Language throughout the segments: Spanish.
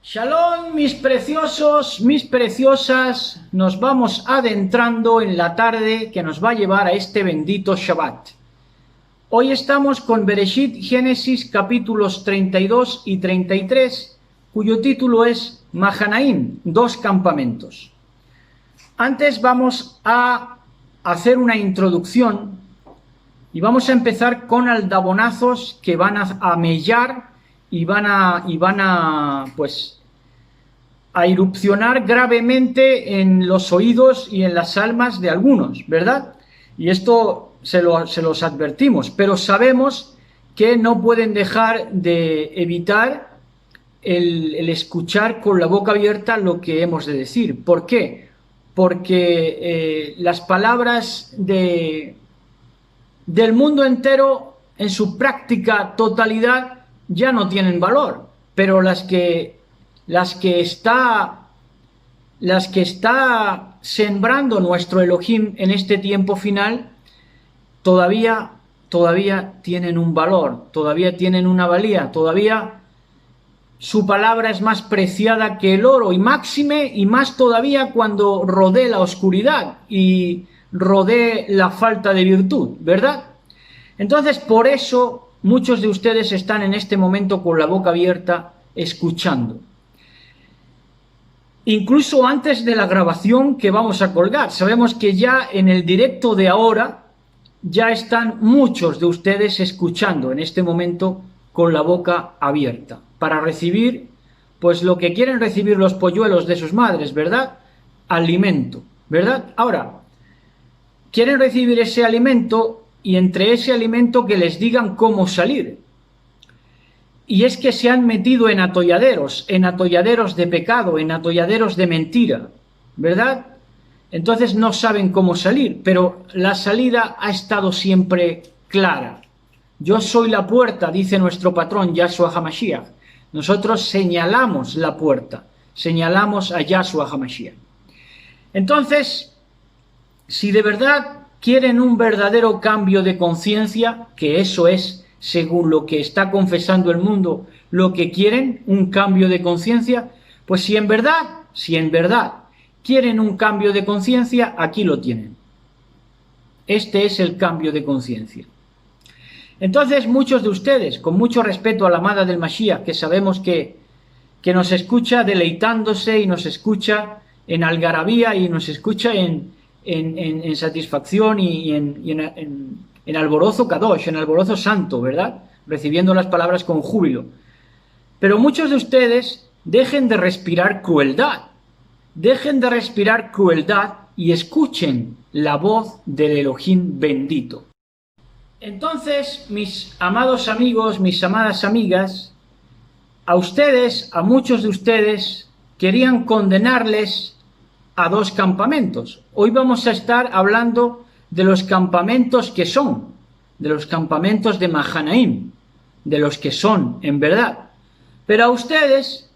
Shalom, mis preciosos, mis preciosas, nos vamos adentrando en la tarde que nos va a llevar a este bendito Shabbat. Hoy estamos con Bereshit, Génesis, capítulos 32 y 33, cuyo título es Mahanaim, dos campamentos. Antes vamos a hacer una introducción y vamos a empezar con aldabonazos que van a mellar y van a erupcionar gravemente en los oídos y en las almas de algunos, ¿verdad? Y esto se los advertimos, pero sabemos que no pueden dejar de evitar el escuchar con la boca abierta lo que hemos de decir. ¿Por qué? Porque las palabras del mundo entero, en su práctica totalidad, ya no tienen valor, pero las que está sembrando nuestro Elohim en este tiempo final, todavía tienen un valor, todavía tienen una valía, todavía su palabra es más preciada que el oro, y máxime y más todavía cuando rodee la oscuridad y rodee la falta de virtud, ¿verdad? Entonces, por eso muchos de ustedes están en este momento con la boca abierta escuchando. Incluso antes de la grabación que vamos a colgar, sabemos que ya en el directo de ahora ya están muchos de ustedes escuchando en este momento con la boca abierta para recibir pues lo que quieren recibir los polluelos de sus madres, ¿verdad? Alimento, ¿verdad? Ahora, quieren recibir ese alimento y entre ese alimento que les digan cómo salir. Y es que se han metido en atolladeros de pecado, en atolladeros de mentira, ¿verdad? Entonces no saben cómo salir, pero la salida ha estado siempre clara. Yo soy la puerta, dice nuestro patrón Yahshua HaMashiach. Nosotros señalamos la puerta, señalamos a Yahshua HaMashiach. Entonces, si de verdad quieren un verdadero cambio de conciencia, que eso es, según lo que está confesando el mundo, lo que quieren, un cambio de conciencia, pues si en verdad quieren un cambio de conciencia, aquí lo tienen. Este es el cambio de conciencia. Entonces, muchos de ustedes, con mucho respeto a la amada del Mashiach, que sabemos que nos escucha deleitándose y nos escucha en algarabía y nos escucha en satisfacción y en alborozo kadosh, en alborozo santo, ¿verdad? Recibiendo las palabras con júbilo. Pero muchos de ustedes dejen de respirar crueldad y escuchen la voz del Elohim bendito. Entonces, mis amados amigos, mis amadas amigas, a muchos de ustedes, querían condenarles a dos campamentos. Hoy vamos a estar hablando de los campamentos que son, de los campamentos de Mahanaim, de los que son en verdad. Pero a ustedes,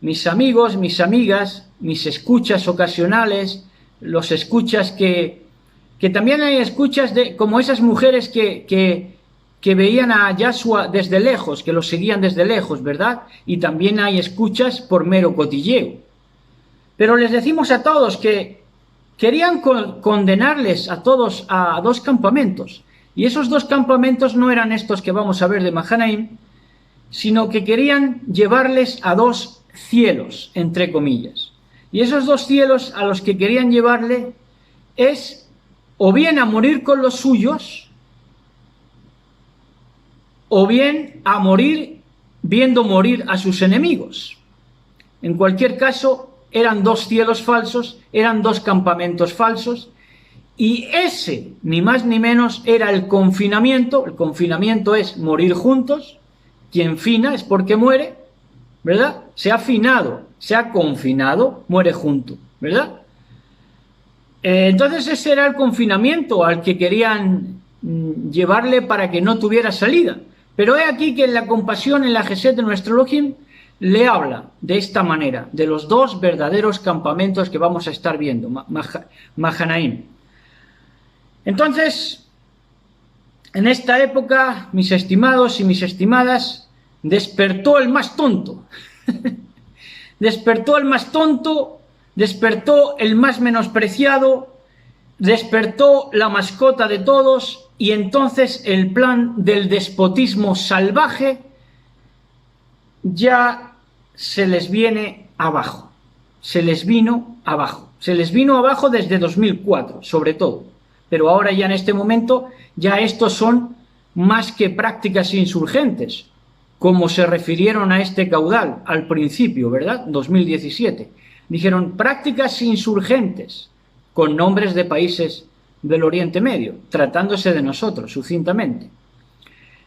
mis amigos, mis amigas, mis escuchas ocasionales, los escuchas que también hay escuchas como esas mujeres que veían a Yahshua desde lejos, que lo seguían desde lejos, ¿verdad? Y también hay escuchas por mero cotilleo. Pero les decimos a todos que querían condenarles a todos a dos campamentos. Y esos dos campamentos no eran estos que vamos a ver de Mahanaim, sino que querían llevarles a dos cielos, entre comillas. Y esos dos cielos a los que querían llevarle es o bien a morir con los suyos, o bien a morir viendo morir a sus enemigos. En cualquier caso, eran dos cielos falsos, eran dos campamentos falsos, y ese, ni más ni menos, era el confinamiento. El confinamiento es morir juntos. Quien fina es porque muere, ¿verdad? Se ha finado, se ha confinado, muere junto, ¿verdad? Entonces ese era el confinamiento al que querían llevarle para que no tuviera salida. Pero he aquí que en la compasión, en la Gesed de nuestro Elohim, le habla de esta manera, de los dos verdaderos campamentos que vamos a estar viendo, Mahanaim. Entonces, en esta época, mis estimados y mis estimadas, despertó el más tonto. despertó el más tonto, despertó el más menospreciado, despertó la mascota de todos, y entonces el plan del despotismo salvaje ya se les viene abajo, se les vino abajo desde 2004, sobre todo, pero ahora ya en este momento ya estos son más que prácticas insurgentes, como se refirieron a este caudal al principio, ¿verdad? 2017. Dijeron prácticas insurgentes, con nombres de países del Oriente Medio, tratándose de nosotros, sucintamente.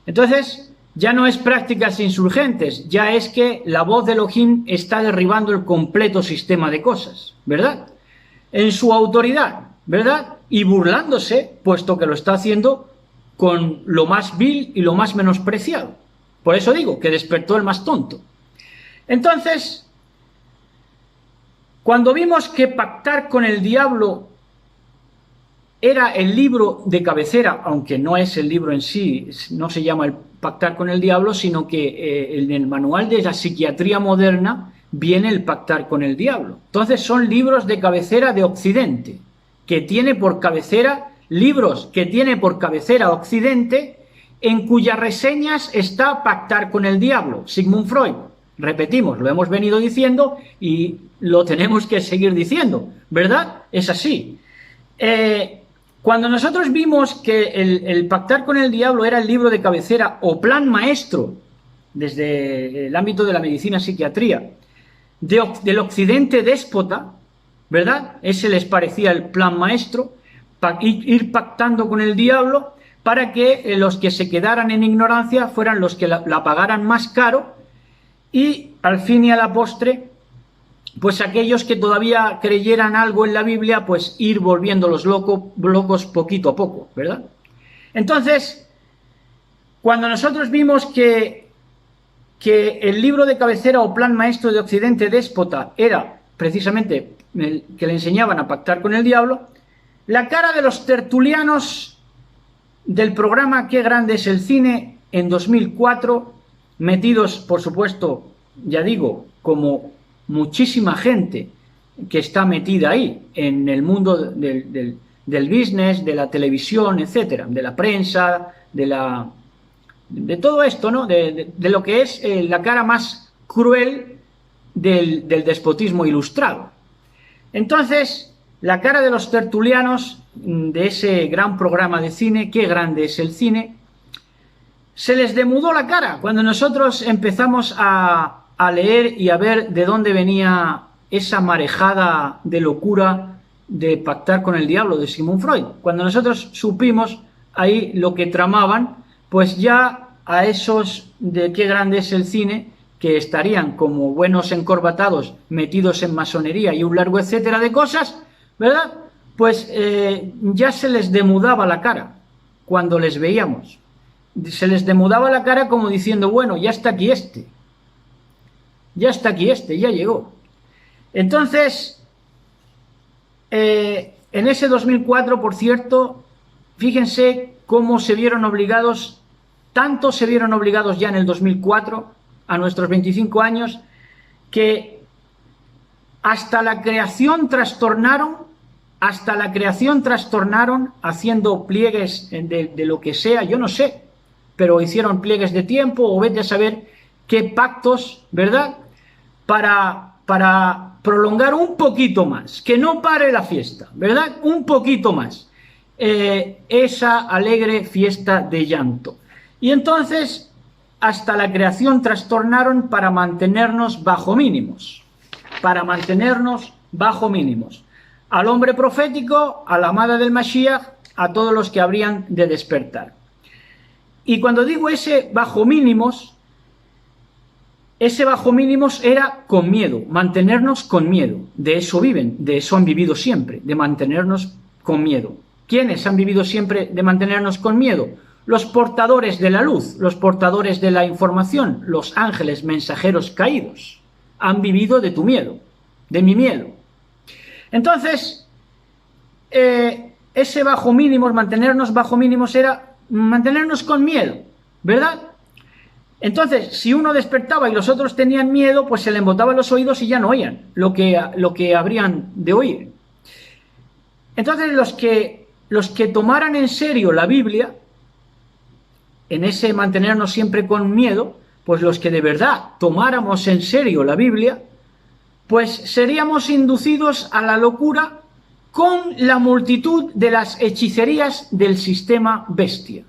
Entonces, ya no es prácticas insurgentes, ya es que la voz de Elohim está derribando el completo sistema de cosas, ¿verdad? En su autoridad, ¿verdad? Y burlándose, puesto que lo está haciendo con lo más vil y lo más menospreciado. Por eso digo que despertó el más tonto. Entonces, cuando vimos que pactar con el diablo era el libro de cabecera, aunque no es el libro en sí, no se llama el pactar con el diablo, sino que en el manual de la psiquiatría moderna viene el pactar con el diablo. Entonces son libros de cabecera de Occidente, que tiene por cabecera, libros que tiene por cabecera Occidente, en cuyas reseñas está pactar con el diablo, Sigmund Freud. Repetimos, lo hemos venido diciendo y lo tenemos que seguir diciendo, ¿verdad? Es así. Cuando nosotros vimos que el pactar con el diablo era el libro de cabecera o plan maestro, desde el ámbito de la medicina psiquiatría, del occidente déspota, ¿verdad? Ese les parecía el plan maestro, ir pactando con el diablo para que los que se quedaran en ignorancia fueran los que la pagaran más caro, y al fin y a la postre, pues aquellos que todavía creyeran algo en la Biblia, pues ir volviéndolos locos poquito a poco, ¿verdad? Entonces, cuando nosotros vimos que el libro de cabecera o plan maestro de Occidente déspota era precisamente el que le enseñaban a pactar con el diablo, la cara de los tertulianos del programa Qué grande es el cine en 2004, metidos, por supuesto, ya digo, como muchísima gente que está metida ahí, en el mundo del business, de la televisión, etcétera, de la prensa, de todo esto, ¿no? De lo que es la cara más cruel del despotismo ilustrado. Entonces, la cara de los tertulianos de ese gran programa de cine, Qué grande es el cine, se les demudó la cara cuando nosotros empezamos a leer y a ver de dónde venía esa marejada de locura de pactar con el diablo de Sigmund Freud. Cuando nosotros supimos ahí lo que tramaban, pues ya a esos de Qué grande es el cine, que estarían como buenos encorbatados metidos en masonería y un largo etcétera de cosas, ¿verdad? Pues ya se les demudaba la cara cuando les veíamos. Se les demudaba la cara como diciendo, bueno, ya está aquí este. Ya está aquí este, ya llegó. Entonces, en ese 2004, por cierto, fíjense cómo se vieron obligados, tanto se vieron obligados ya en el 2004, a nuestros 25 años, que hasta la creación trastornaron haciendo pliegues de lo que sea, yo no sé, pero hicieron pliegues de tiempo o vete a saber qué pactos, ¿verdad? Para prolongar un poquito más, que no pare la fiesta, ¿verdad? Un poquito más, esa alegre fiesta de llanto. Y entonces, hasta la creación trastornaron para mantenernos bajo mínimos, al hombre profético, a la amada del Mashiach, a todos los que habrían de despertar. Y cuando digo ese bajo mínimos era con miedo, mantenernos con miedo. De eso viven, de eso han vivido siempre, de mantenernos con miedo. ¿Quiénes han vivido siempre de mantenernos con miedo? Los portadores de la luz, los portadores de la información, los ángeles mensajeros caídos. Han vivido de tu miedo, de mi miedo. Entonces, ese bajo mínimos, mantenernos bajo mínimos era mantenernos con miedo, ¿verdad? Entonces, si uno despertaba y los otros tenían miedo, pues se le embotaban los oídos y ya no oían lo que habrían de oír. Entonces, los que tomaran en serio la Biblia, en ese mantenernos siempre con miedo, pues los que de verdad tomáramos en serio la Biblia, pues seríamos inducidos a la locura con la multitud de las hechicerías del sistema bestia.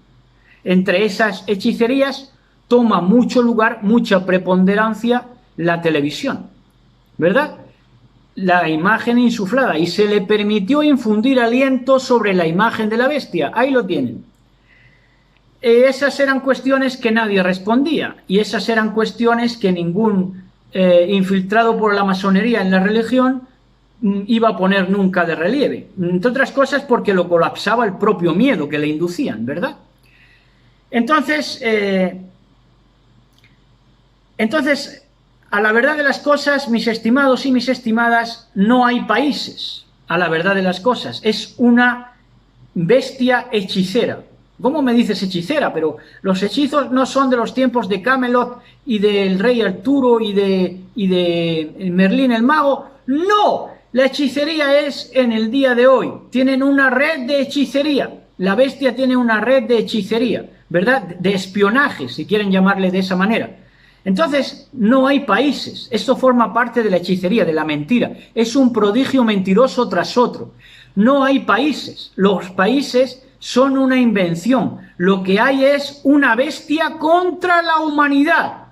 Entre esas hechicerías toma mucho lugar, mucha preponderancia la televisión, ¿verdad? La imagen insuflada, y se le permitió infundir aliento sobre la imagen de la bestia. Ahí lo tienen. Esas eran cuestiones que nadie respondía, y esas eran cuestiones que ningún infiltrado por la masonería en la religión iba a poner nunca de relieve, entre otras cosas porque lo colapsaba el propio miedo que le inducían, ¿verdad? Entonces, a la verdad de las cosas, mis estimados y mis estimadas, no hay países, a la verdad de las cosas, es una bestia hechicera. ¿Cómo me dices hechicera? Pero los hechizos no son de los tiempos de Camelot y del rey Arturo y de Merlín el mago. ¡No! La hechicería es en el día de hoy. Tienen una red de hechicería. La bestia tiene una red de hechicería, ¿verdad? De espionaje, si quieren llamarle de esa manera. Entonces, no hay países. Esto forma parte de la hechicería, de la mentira. Es un prodigio mentiroso tras otro. No hay países. Los países son una invención. Lo que hay es una bestia contra la humanidad.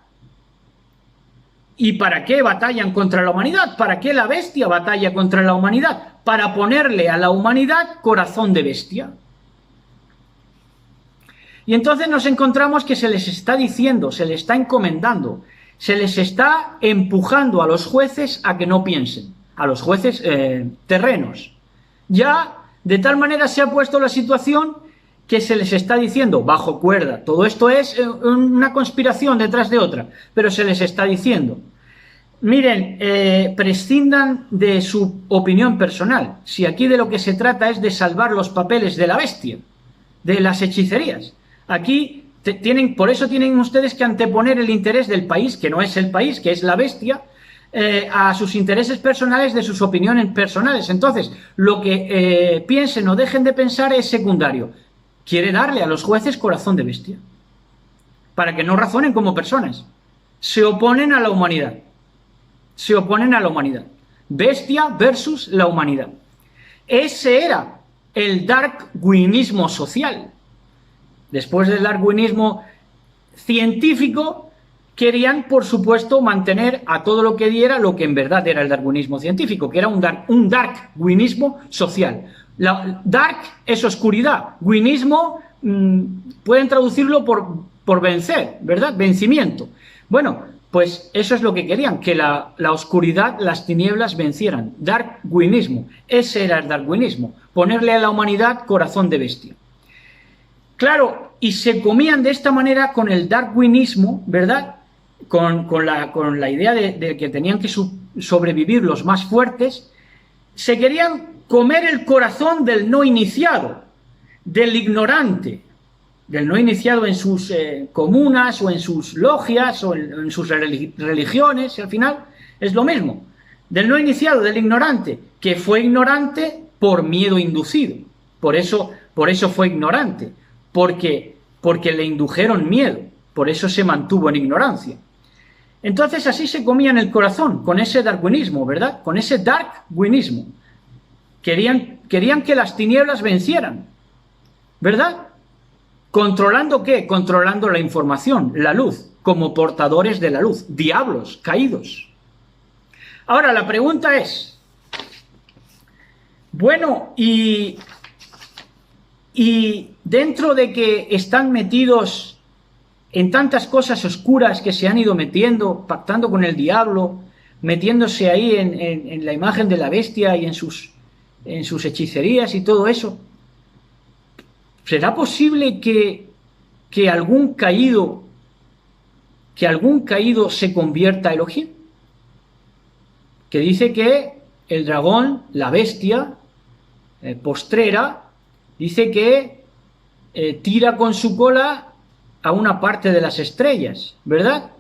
¿Y para qué batallan contra la humanidad? ¿Para qué la bestia batalla contra la humanidad? Para ponerle a la humanidad corazón de bestia. Y entonces nos encontramos que se les está diciendo, se les está encomendando, se les está empujando a los jueces a que no piensen, a los jueces terrenos. Ya de tal manera se ha puesto la situación que se les está diciendo, bajo cuerda, todo esto es una conspiración detrás de otra, pero se les está diciendo, miren, prescindan de su opinión personal, si aquí de lo que se trata es de salvar los papeles de la bestia, de las hechicerías. Aquí por eso tienen ustedes que anteponer el interés del país, que no es el país, que es la bestia, a sus intereses personales, de sus opiniones personales. Entonces, lo que piensen o dejen de pensar es secundario. Quiere darle a los jueces corazón de bestia, para que no razonen como personas. Se oponen a la humanidad. Se oponen a la humanidad. Bestia versus la humanidad. Ese era el darwinismo social. Después del darwinismo científico, querían, por supuesto, mantener a todo lo que diera lo que en verdad era el darwinismo científico, que era un darwinismo social. Dark es oscuridad, winismo pueden traducirlo por vencer, ¿verdad? Vencimiento. Bueno, pues eso es lo que querían, que la oscuridad, las tinieblas vencieran. Darwinismo, ese era el darwinismo, ponerle a la humanidad corazón de bestia. Claro, y se comían de esta manera con el darwinismo, ¿verdad? Con la idea de que tenían que sobrevivir los más fuertes, se querían comer el corazón del no iniciado, del ignorante, del no iniciado en sus comunas o en sus logias o en sus religiones, y al final es lo mismo, del no iniciado, del ignorante, que fue ignorante por miedo inducido, por eso fue ignorante, porque le indujeron miedo, por eso se mantuvo en ignorancia. Entonces así se comían el corazón, con ese darwinismo, ¿verdad? Con ese darwinismo. Querían que las tinieblas vencieran, ¿verdad? ¿Controlando qué? Controlando la información, la luz, como portadores de la luz, diablos caídos. Ahora, la pregunta es, bueno, y dentro de que están metidos en tantas cosas oscuras que se han ido metiendo, pactando con el diablo, metiéndose ahí en la imagen de la bestia y en sus hechicerías y todo eso, ¿será posible que algún caído se convierta a Elohim? Que dice que el dragón, la bestia postrera, dice que tira con su cola a una parte de las estrellas, ¿verdad?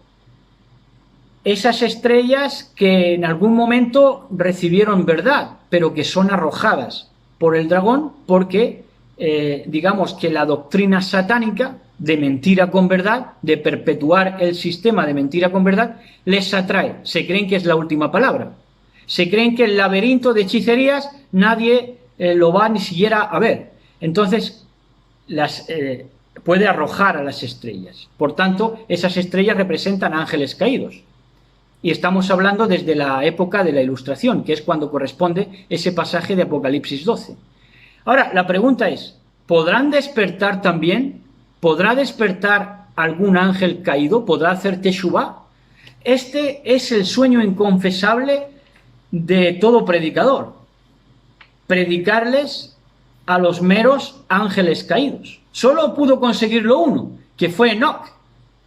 Esas estrellas que en algún momento recibieron verdad, pero que son arrojadas por el dragón porque, digamos que la doctrina satánica de mentira con verdad, de perpetuar el sistema de mentira con verdad, les atrae. Se creen que es la última palabra. Se creen que el laberinto de hechicerías nadie lo va ni siquiera a ver. Entonces, puede arrojar a las estrellas. Por tanto, esas estrellas representan ángeles caídos. Y estamos hablando desde la época de la Ilustración, que es cuando corresponde ese pasaje de Apocalipsis 12. Ahora, la pregunta es, ¿podrán despertar también? ¿Podrá despertar algún ángel caído? ¿Podrá hacer teshuvá? Este es el sueño inconfesable de todo predicador. Predicarles a los meros ángeles caídos. Solo pudo conseguirlo uno, que fue Enoch,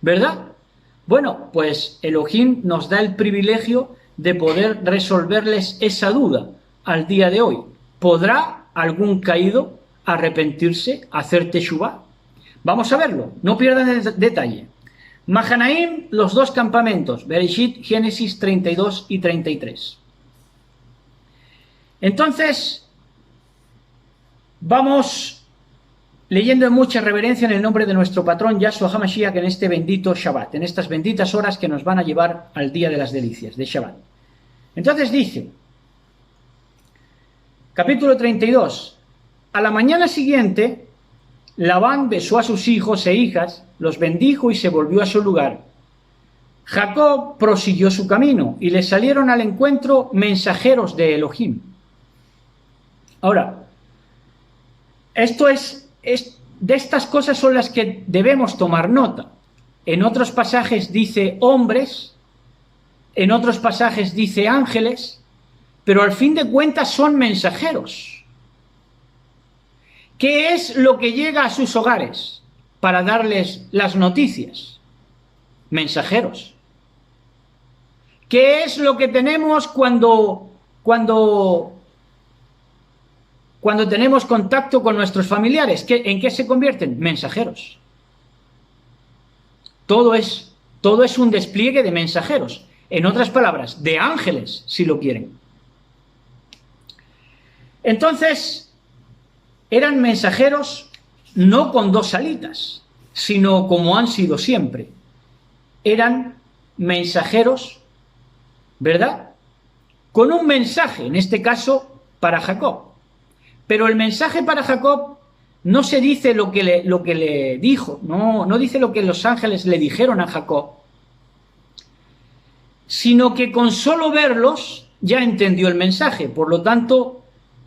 ¿verdad? Bueno, pues Elohim nos da el privilegio de poder resolverles esa duda al día de hoy. ¿Podrá algún caído arrepentirse, hacer teshuvá? Vamos a verlo, no pierdan el detalle. Mahanaim, los dos campamentos, Bereshit, Génesis 32 y 33. Entonces, vamos leyendo en mucha reverencia en el nombre de nuestro patrón Yahshua HaMashiach en este bendito Shabbat, en estas benditas horas que nos van a llevar al día de las delicias, de Shabbat. Entonces dice, capítulo 32, a la mañana siguiente, Labán besó a sus hijos e hijas, los bendijo y se volvió a su lugar. Jacob prosiguió su camino y le salieron al encuentro mensajeros de Elohim. Ahora, de estas cosas son las que debemos tomar nota. En otros pasajes dice hombres, en otros pasajes dice ángeles, pero al fin de cuentas son mensajeros. ¿Qué es lo que llega a sus hogares para darles las noticias? Mensajeros. ¿Qué es lo que tenemos cuando tenemos contacto con nuestros familiares? ¿En qué se convierten? Mensajeros. Todo es un despliegue de mensajeros. En otras palabras, de ángeles, si lo quieren. Entonces, eran mensajeros no con dos alitas, sino como han sido siempre. Eran mensajeros, ¿verdad? Con un mensaje, en este caso, para Jacob. Pero el mensaje para Jacob no se dice lo que le dijo, no dice lo que los ángeles le dijeron a Jacob, sino que con solo verlos ya entendió el mensaje. Por lo tanto,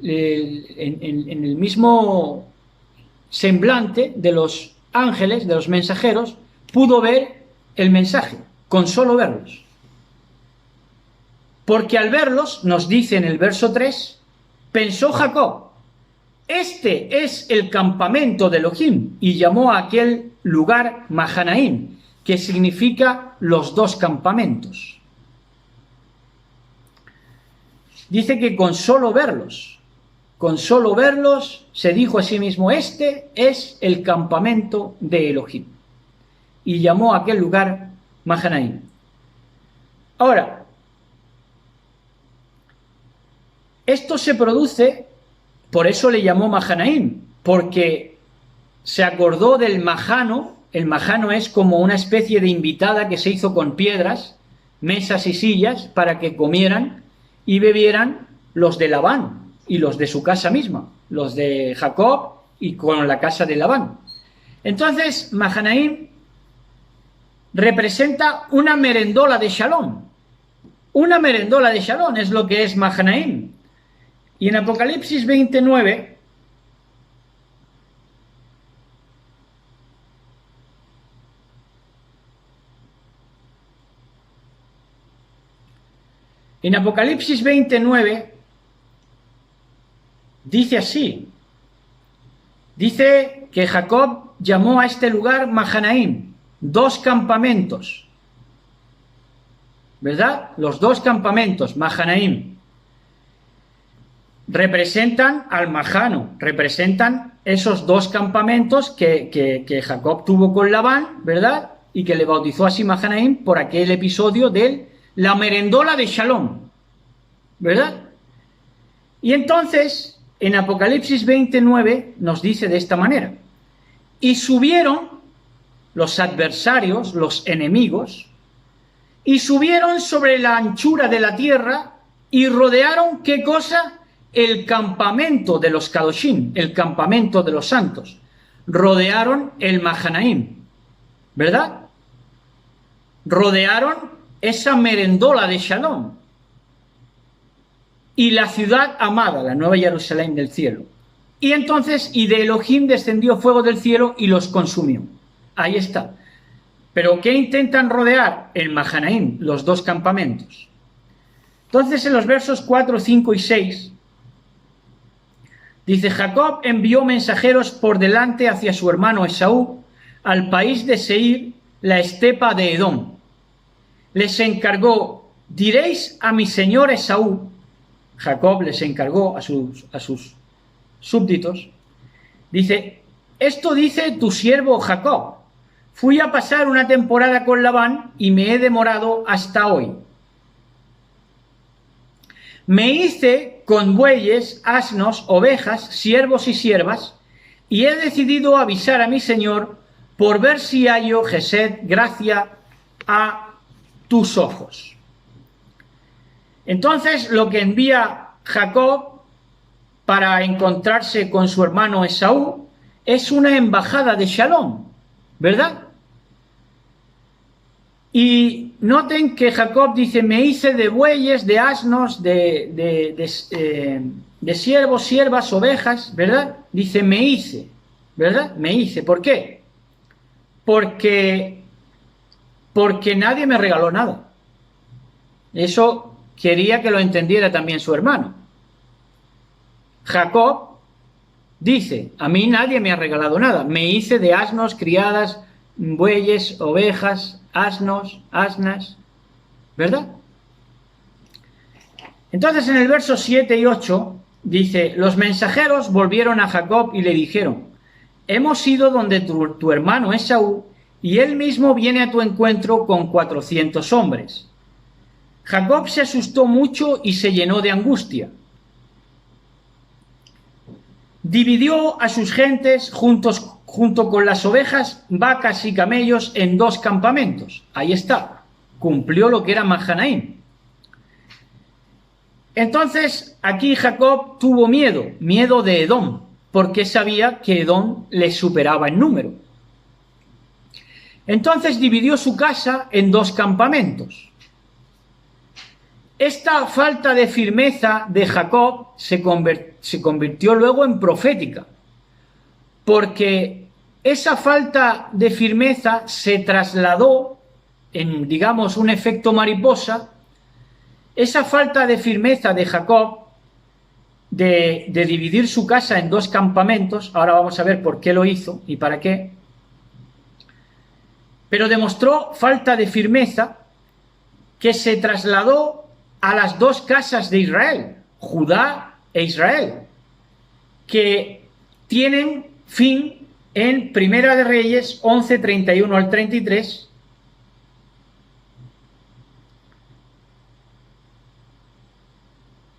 en el mismo semblante de los ángeles, de los mensajeros, pudo ver el mensaje, con solo verlos. Porque al verlos, nos dice en el verso 3, pensó Jacob, este es el campamento de Elohim, y llamó a aquel lugar Mahanaim, que significa los dos campamentos. Dice que con solo verlos se dijo a sí mismo, este es el campamento de Elohim, y llamó a aquel lugar Mahanaim. Ahora, esto se produce, por eso le llamó Mahanaim, porque se acordó del Mahano. El Mahano es como una especie de invitada que se hizo con piedras, mesas y sillas para que comieran y bebieran los de Labán y los de su casa misma, los de Jacob y con la casa de Labán. Entonces, Mahanaim representa una merendola de Shalom. Una merendola de Shalom es lo que es Mahanaim. Y en Apocalipsis 29, dice así, dice que Jacob llamó a este lugar Mahanaim, dos campamentos, ¿verdad? Los dos campamentos, Mahanaim, representan al Mahano, representan esos dos campamentos que Jacob tuvo con Labán, ¿verdad? Y que le bautizó así Mahanaim por aquel episodio de la merendola de Shalom, ¿verdad? Y entonces, en Apocalipsis 29 nos dice de esta manera: y subieron los adversarios, los enemigos, y subieron sobre la anchura de la tierra y rodearon, ¿qué cosa? El campamento de los Kadoshim, el campamento de los santos. Rodearon el Mahanaim, ¿verdad? Rodearon esa merendola de Shalom y la ciudad amada, la nueva Jerusalén del cielo. Y entonces, y de Elohim descendió fuego del cielo y los consumió. Ahí está. ¿Pero qué intentan rodear? El Mahanaim, los dos campamentos. Entonces, en los versos 4, 5 y 6, dice: Jacob envió mensajeros por delante hacia su hermano Esaú, al país de Seir, la estepa de Edom. Les encargó: diréis a mi señor Esaú. Jacob les encargó a sus súbditos. Dice: esto dice tu siervo Jacob: fui a pasar una temporada con Labán y me he demorado hasta hoy. Me hice con bueyes, asnos, ovejas, siervos y siervas, y he decidido avisar a mi señor por ver si hallo Gesed, gracia a tus ojos. Entonces, lo que envía Jacob para encontrarse con su hermano Esaú es una embajada de Shalom, ¿verdad? Y noten que Jacob dice: me hice de bueyes, de asnos, de siervos, siervas, ovejas, ¿verdad? Dice me hice, ¿verdad? Me hice. ¿Por qué? Porque nadie me regaló nada. Eso quería que lo entendiera también su hermano. Jacob dice: a mí nadie me ha regalado nada. Me hice de asnos, criadas, bueyes, ovejas, asnos, asnas, ¿verdad? Entonces, en el verso 7 y 8 dice: los mensajeros volvieron a Jacob y le dijeron: hemos ido donde tu hermano Esaú, y él mismo viene a tu encuentro con 400 hombres. Jacob se asustó mucho y se llenó de angustia. Dividió a sus gentes junto con las ovejas, vacas y camellos en dos campamentos. Ahí está, cumplió lo que era Mahanaim. Entonces, aquí Jacob tuvo miedo de Edom, porque sabía que Edom le superaba en número. Entonces dividió su casa en dos campamentos. Esta falta de firmeza de Jacob se convirtió luego en profética, porque esa falta de firmeza se trasladó en, digamos, un efecto mariposa. Esa falta de firmeza de Jacob de dividir su casa en dos campamentos, ahora vamos a ver por qué lo hizo y para qué, pero demostró falta de firmeza que se trasladó a las dos casas de Israel, Judá e Israel, que tienen fin en Primera de Reyes 11, 31 al 33.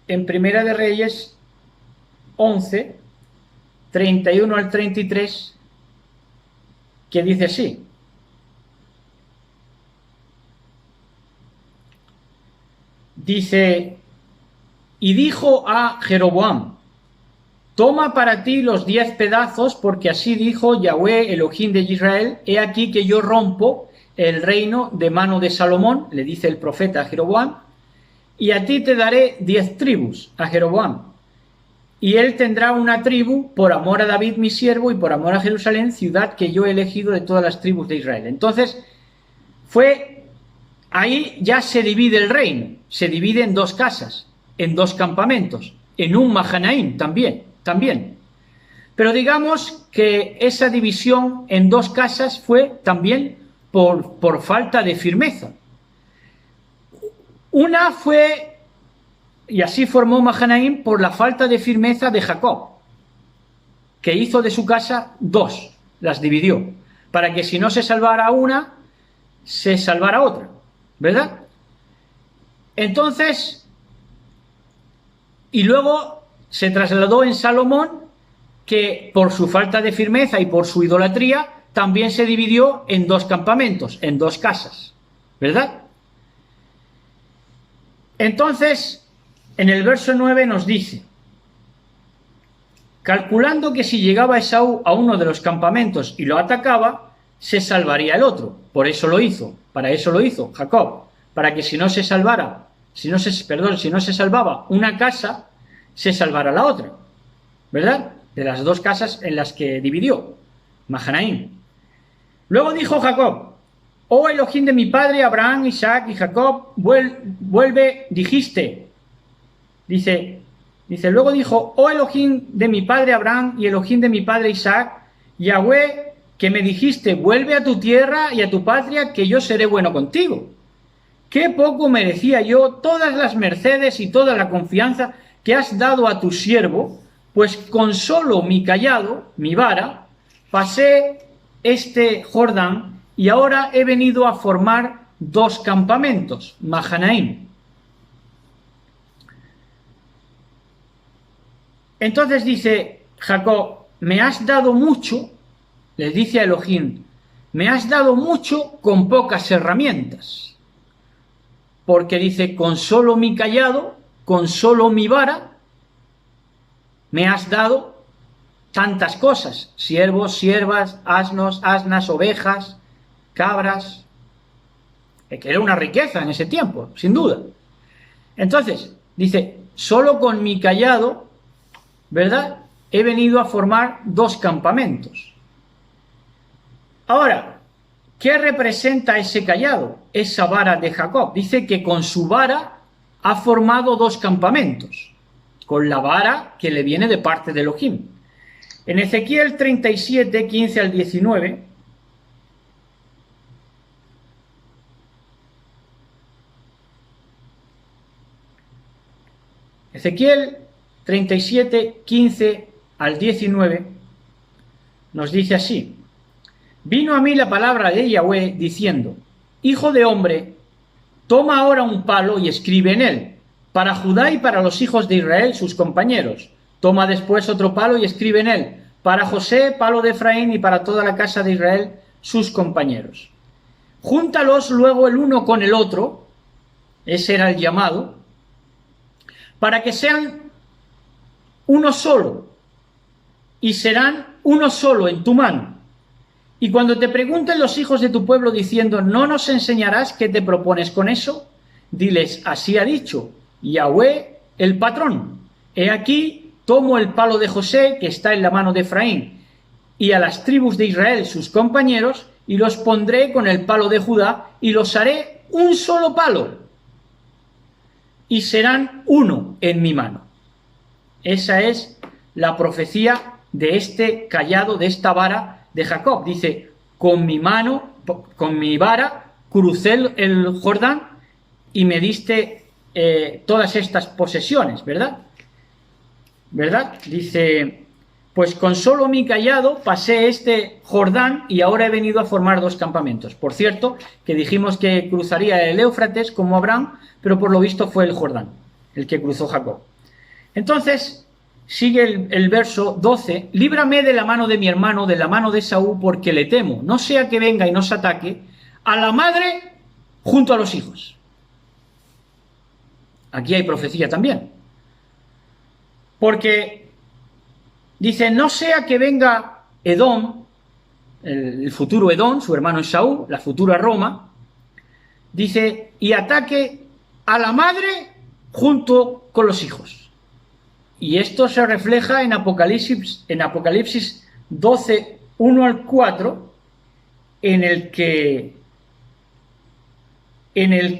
En Primera de Reyes 11, 31 al 33, que dice así: dice: y dijo a Jeroboam: toma para ti los 10 pedazos, porque así dijo Yahweh, Elohim de Israel: he aquí que yo rompo el reino de mano de Salomón, le dice el profeta a Jeroboam, y a ti te daré 10 tribus, a Jeroboam, y él tendrá una tribu por amor a David mi siervo y por amor a Jerusalén, ciudad que yo he elegido de todas las tribus de Israel. Entonces, ahí ya se divide el reino, se divide en dos casas, en dos campamentos, en un Mahanaim también. Pero digamos que esa división en dos casas fue también por falta de firmeza. Una fue, y así formó Mahanaim, por la falta de firmeza de Jacob. que hizo de su casa dos, las dividió, para que si no se salvara una, se salvara otra, ¿verdad? Entonces, y luego se trasladó en Salomón, que por su falta de firmeza y por su idolatría, también se dividió en dos campamentos, en dos casas, ¿verdad? Entonces, en el verso 9 nos dice: calculando que si llegaba Esaú a uno de los campamentos y lo atacaba, se salvaría el otro. Por eso lo hizo, para eso lo hizo Jacob, para que si no se salvaba una casa, se salvara la otra, ¿verdad? De las dos casas en las que dividió, Mahanaim. Luego dijo Jacob: oh Elohim de mi padre Abraham, Isaac y Jacob, vuelve, dijiste. Dice, luego dijo: oh Elohim de mi padre Abraham y Elohim de mi padre Isaac, Yahweh, que me dijiste, vuelve a tu tierra y a tu patria, que yo seré bueno contigo. Qué poco merecía yo todas las mercedes y toda la confianza que has dado a tu siervo, pues con solo mi cayado, mi vara, pasé este Jordán y ahora he venido a formar dos campamentos, Mahanaim. Entonces dice Jacob: me has dado mucho, les dice a Elohim, me has dado mucho con pocas herramientas. Porque dice, con solo mi cayado, con solo mi vara, me has dado tantas cosas: siervos, siervas, asnos, asnas, ovejas, cabras, que era una riqueza en ese tiempo, sin duda. Entonces, dice, solo con mi cayado, ¿verdad?, he venido a formar dos campamentos. Ahora, ¿qué representa ese cayado, esa vara de Jacob? Dice que con su vara ha formado dos campamentos, con la vara que le viene de parte de Elohim. En Ezequiel 37, 15 al 19, Ezequiel 37, 15 al 19, nos dice así: vino a mí la palabra de Yahweh diciendo: hijo de hombre, toma ahora un palo y escribe en él, para Judá y para los hijos de Israel sus compañeros. Toma después otro palo y escribe en él, para José, palo de Efraín, y para toda la casa de Israel sus compañeros. Júntalos luego el uno con el otro, ese era el llamado, para que sean uno solo, y serán uno solo en tu mano. Y cuando te pregunten los hijos de tu pueblo diciendo: ¿no nos enseñarás qué te propones con eso?, diles: así ha dicho Yahweh el patrón. He aquí, tomo el palo de José que está en la mano de Efraín, y a las tribus de Israel sus compañeros, y los pondré con el palo de Judá, y los haré un solo palo, y serán uno en mi mano. Esa es la profecía de este cayado, de esta vara de Jacob. Dice: con mi mano, con mi vara, crucé el Jordán y me diste todas estas posesiones, ¿verdad? Dice: pues con solo mi cayado pasé este Jordán y ahora he venido a formar dos campamentos. Por cierto, que dijimos que cruzaría el Éufrates como Abraham, pero por lo visto fue el Jordán el que cruzó Jacob. Entonces, sigue el verso 12: líbrame de la mano de mi hermano, de la mano de Esaú, porque le temo, no sea que venga y nos ataque, a la madre junto a los hijos. Aquí hay profecía también. Porque dice: no sea que venga Edom, el futuro Edom, su hermano Esaú, la futura Roma, dice, y ataque a la madre junto con los hijos. Y esto se refleja en Apocalipsis 12, 1 al 4, en el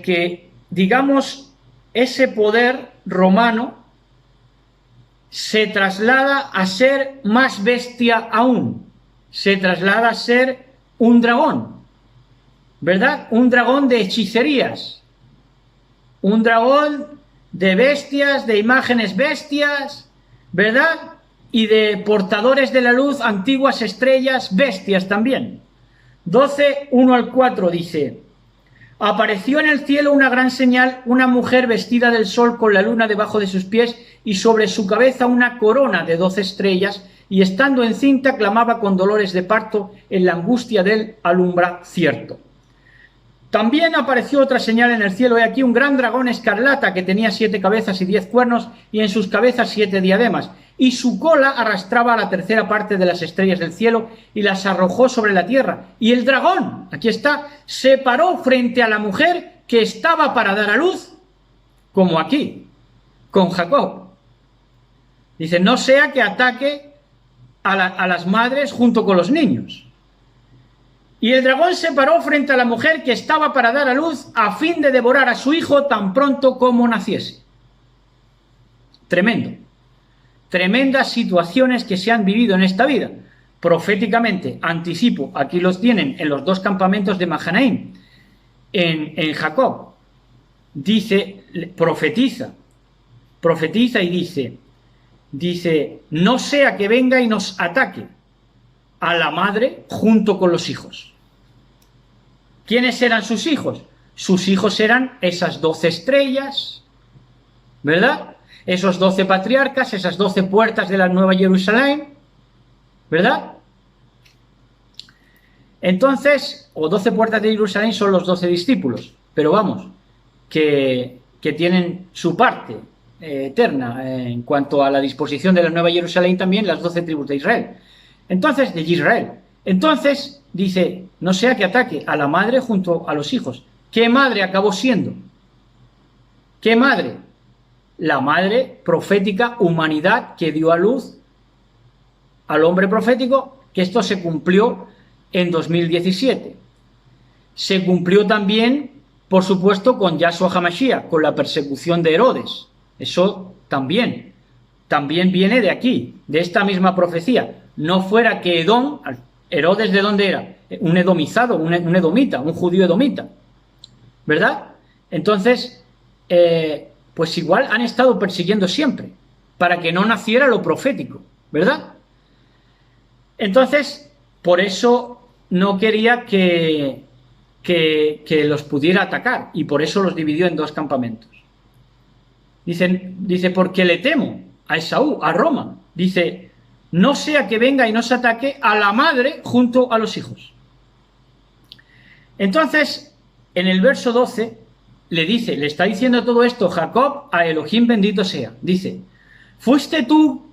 que, digamos, ese poder romano se traslada a ser más bestia aún, se traslada a ser un dragón, ¿verdad? Un dragón de hechicerías, un dragón de bestias, de imágenes bestias, ¿verdad? y de portadores de la luz, antiguas estrellas, bestias también. 12, 1 al 4 dice: apareció en el cielo una gran señal, una mujer vestida del sol con la luna debajo de sus pies y sobre su cabeza una corona de 12 estrellas, y estando encinta clamaba con dolores de parto en la angustia del alumbracierto. También apareció otra señal en el cielo, he aquí un gran dragón escarlata que tenía 7 cabezas y 10 cuernos, y en sus cabezas 7 diademas, y su cola arrastraba a la tercera parte de las estrellas del cielo y las arrojó sobre la tierra. Y el dragón, aquí está, se paró frente a la mujer que estaba para dar a luz, como aquí, con Jacob. Dice, no sea que ataque a las madres junto con los niños. Y el dragón se paró frente a la mujer que estaba para dar a luz a fin de devorar a su hijo tan pronto como naciese. Tremendo. Tremendas situaciones que se han vivido en esta vida. Proféticamente, anticipo, aquí los tienen en los 2 campamentos de Mahanaim, en Jacob. Dice, profetiza y dice, no sea que venga y nos ataque a la madre junto con los hijos. ¿Quiénes eran sus hijos? Sus hijos eran esas 12 estrellas, ¿verdad? Esos 12 patriarcas, esas 12 puertas de la Nueva Jerusalén, ¿verdad? Entonces, o 12 puertas de Jerusalén son los 12 discípulos, pero vamos, que tienen su parte eterna en cuanto a la disposición de la Nueva Jerusalén, también las 12 tribus de Israel. Entonces, dice, no sea que ataque a la madre junto a los hijos. ¿Qué madre acabó siendo? ¿Qué madre? La madre profética, humanidad, que dio a luz al hombre profético, que esto se cumplió en 2017. Se cumplió también, por supuesto, con Yahshua HaMashiach, con la persecución de Herodes. Eso también viene de aquí, de esta misma profecía. No fuera que Edom, Herodes, ¿de dónde era? Un edomizado, un edomita, un judío edomita, ¿verdad? Entonces, pues igual han estado persiguiendo siempre, para que no naciera lo profético, ¿verdad? Entonces, por eso no quería que los pudiera atacar, y por eso los dividió en 2 campamentos. Dice, porque le temo a Esaú, a Roma. Dice, no sea que venga y nos ataque a la madre junto a los hijos. Entonces, en el verso 12, le está diciendo todo esto Jacob a Elohim bendito sea. Dice, fuiste tú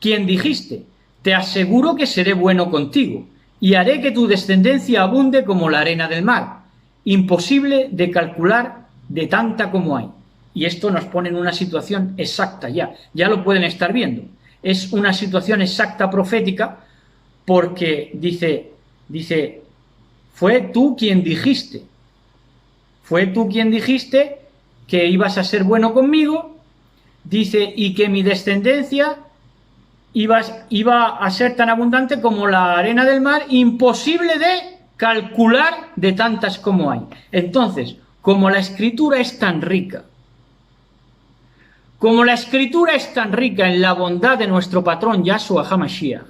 quien dijiste, te aseguro que seré bueno contigo, y haré que tu descendencia abunde como la arena del mar, imposible de calcular de tanta como hay. Y esto nos pone en una situación exacta ya lo pueden estar viendo. Es una situación exacta profética, porque dice, fue tú quien dijiste que ibas a ser bueno conmigo, dice, y que mi descendencia iba a ser tan abundante como la arena del mar, imposible de calcular de tantas como hay. Entonces, como la escritura es tan rica, en la bondad de nuestro patrón Yahshua HaMashiach,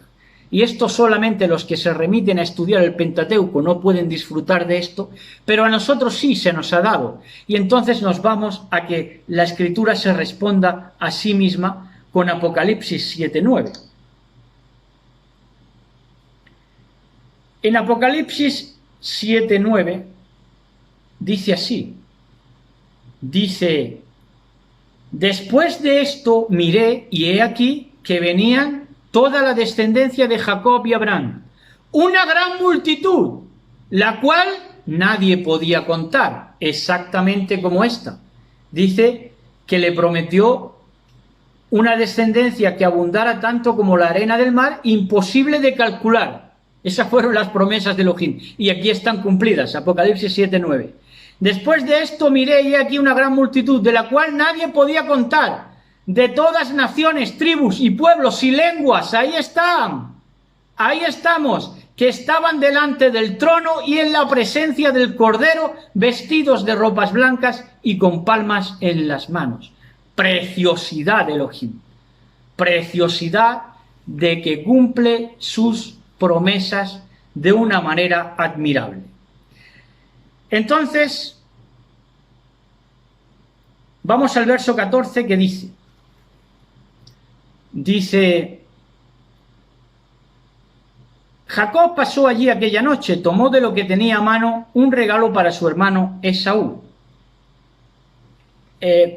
y esto solamente los que se remiten a estudiar el Pentateuco no pueden disfrutar de esto, pero a nosotros sí se nos ha dado, y entonces nos vamos a que la escritura se responda a sí misma con Apocalipsis 7:9. En Apocalipsis 7:9 dice así, dice, después de esto miré y he aquí que venían toda la descendencia de Jacob y Abraham, una gran multitud, la cual nadie podía contar, exactamente como esta. Dice que le prometió una descendencia que abundara tanto como la arena del mar, imposible de calcular. Esas fueron las promesas de Elohim, y aquí están cumplidas, Apocalipsis 7:9. Después de esto miré y aquí una gran multitud, de la cual nadie podía contar, de todas naciones, tribus y pueblos y lenguas, ahí estamos, que estaban delante del trono y en la presencia del Cordero, vestidos de ropas blancas y con palmas en las manos. Preciosidad de Elohim, preciosidad de que cumple sus promesas de una manera admirable. Entonces, vamos al verso 14 que dice, Jacob pasó allí aquella noche, tomó de lo que tenía a mano un regalo para su hermano Esaú.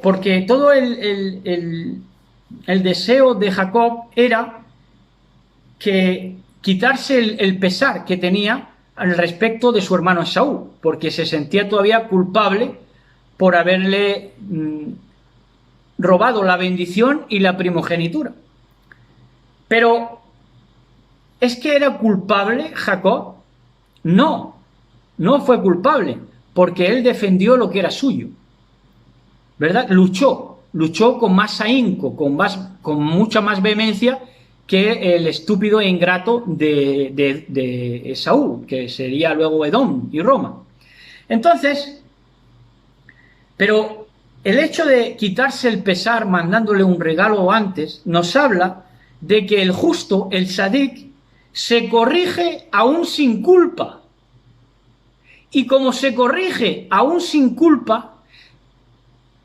Porque todo el deseo de Jacob era que quitarse el pesar que tenía al respecto de su hermano Esaú, porque se sentía todavía culpable por haberle robado la bendición y la primogenitura. Pero, ¿es que era culpable Jacob? No, no fue culpable, porque él defendió lo que era suyo, ¿verdad? Luchó con más ahínco, con mucha más vehemencia que el estúpido e ingrato de Esaú, que sería luego Edom y Roma. Entonces, pero el hecho de quitarse el pesar mandándole un regalo antes, nos habla de que el justo, el sadik, se corrige aún sin culpa. Y como se corrige aún sin culpa,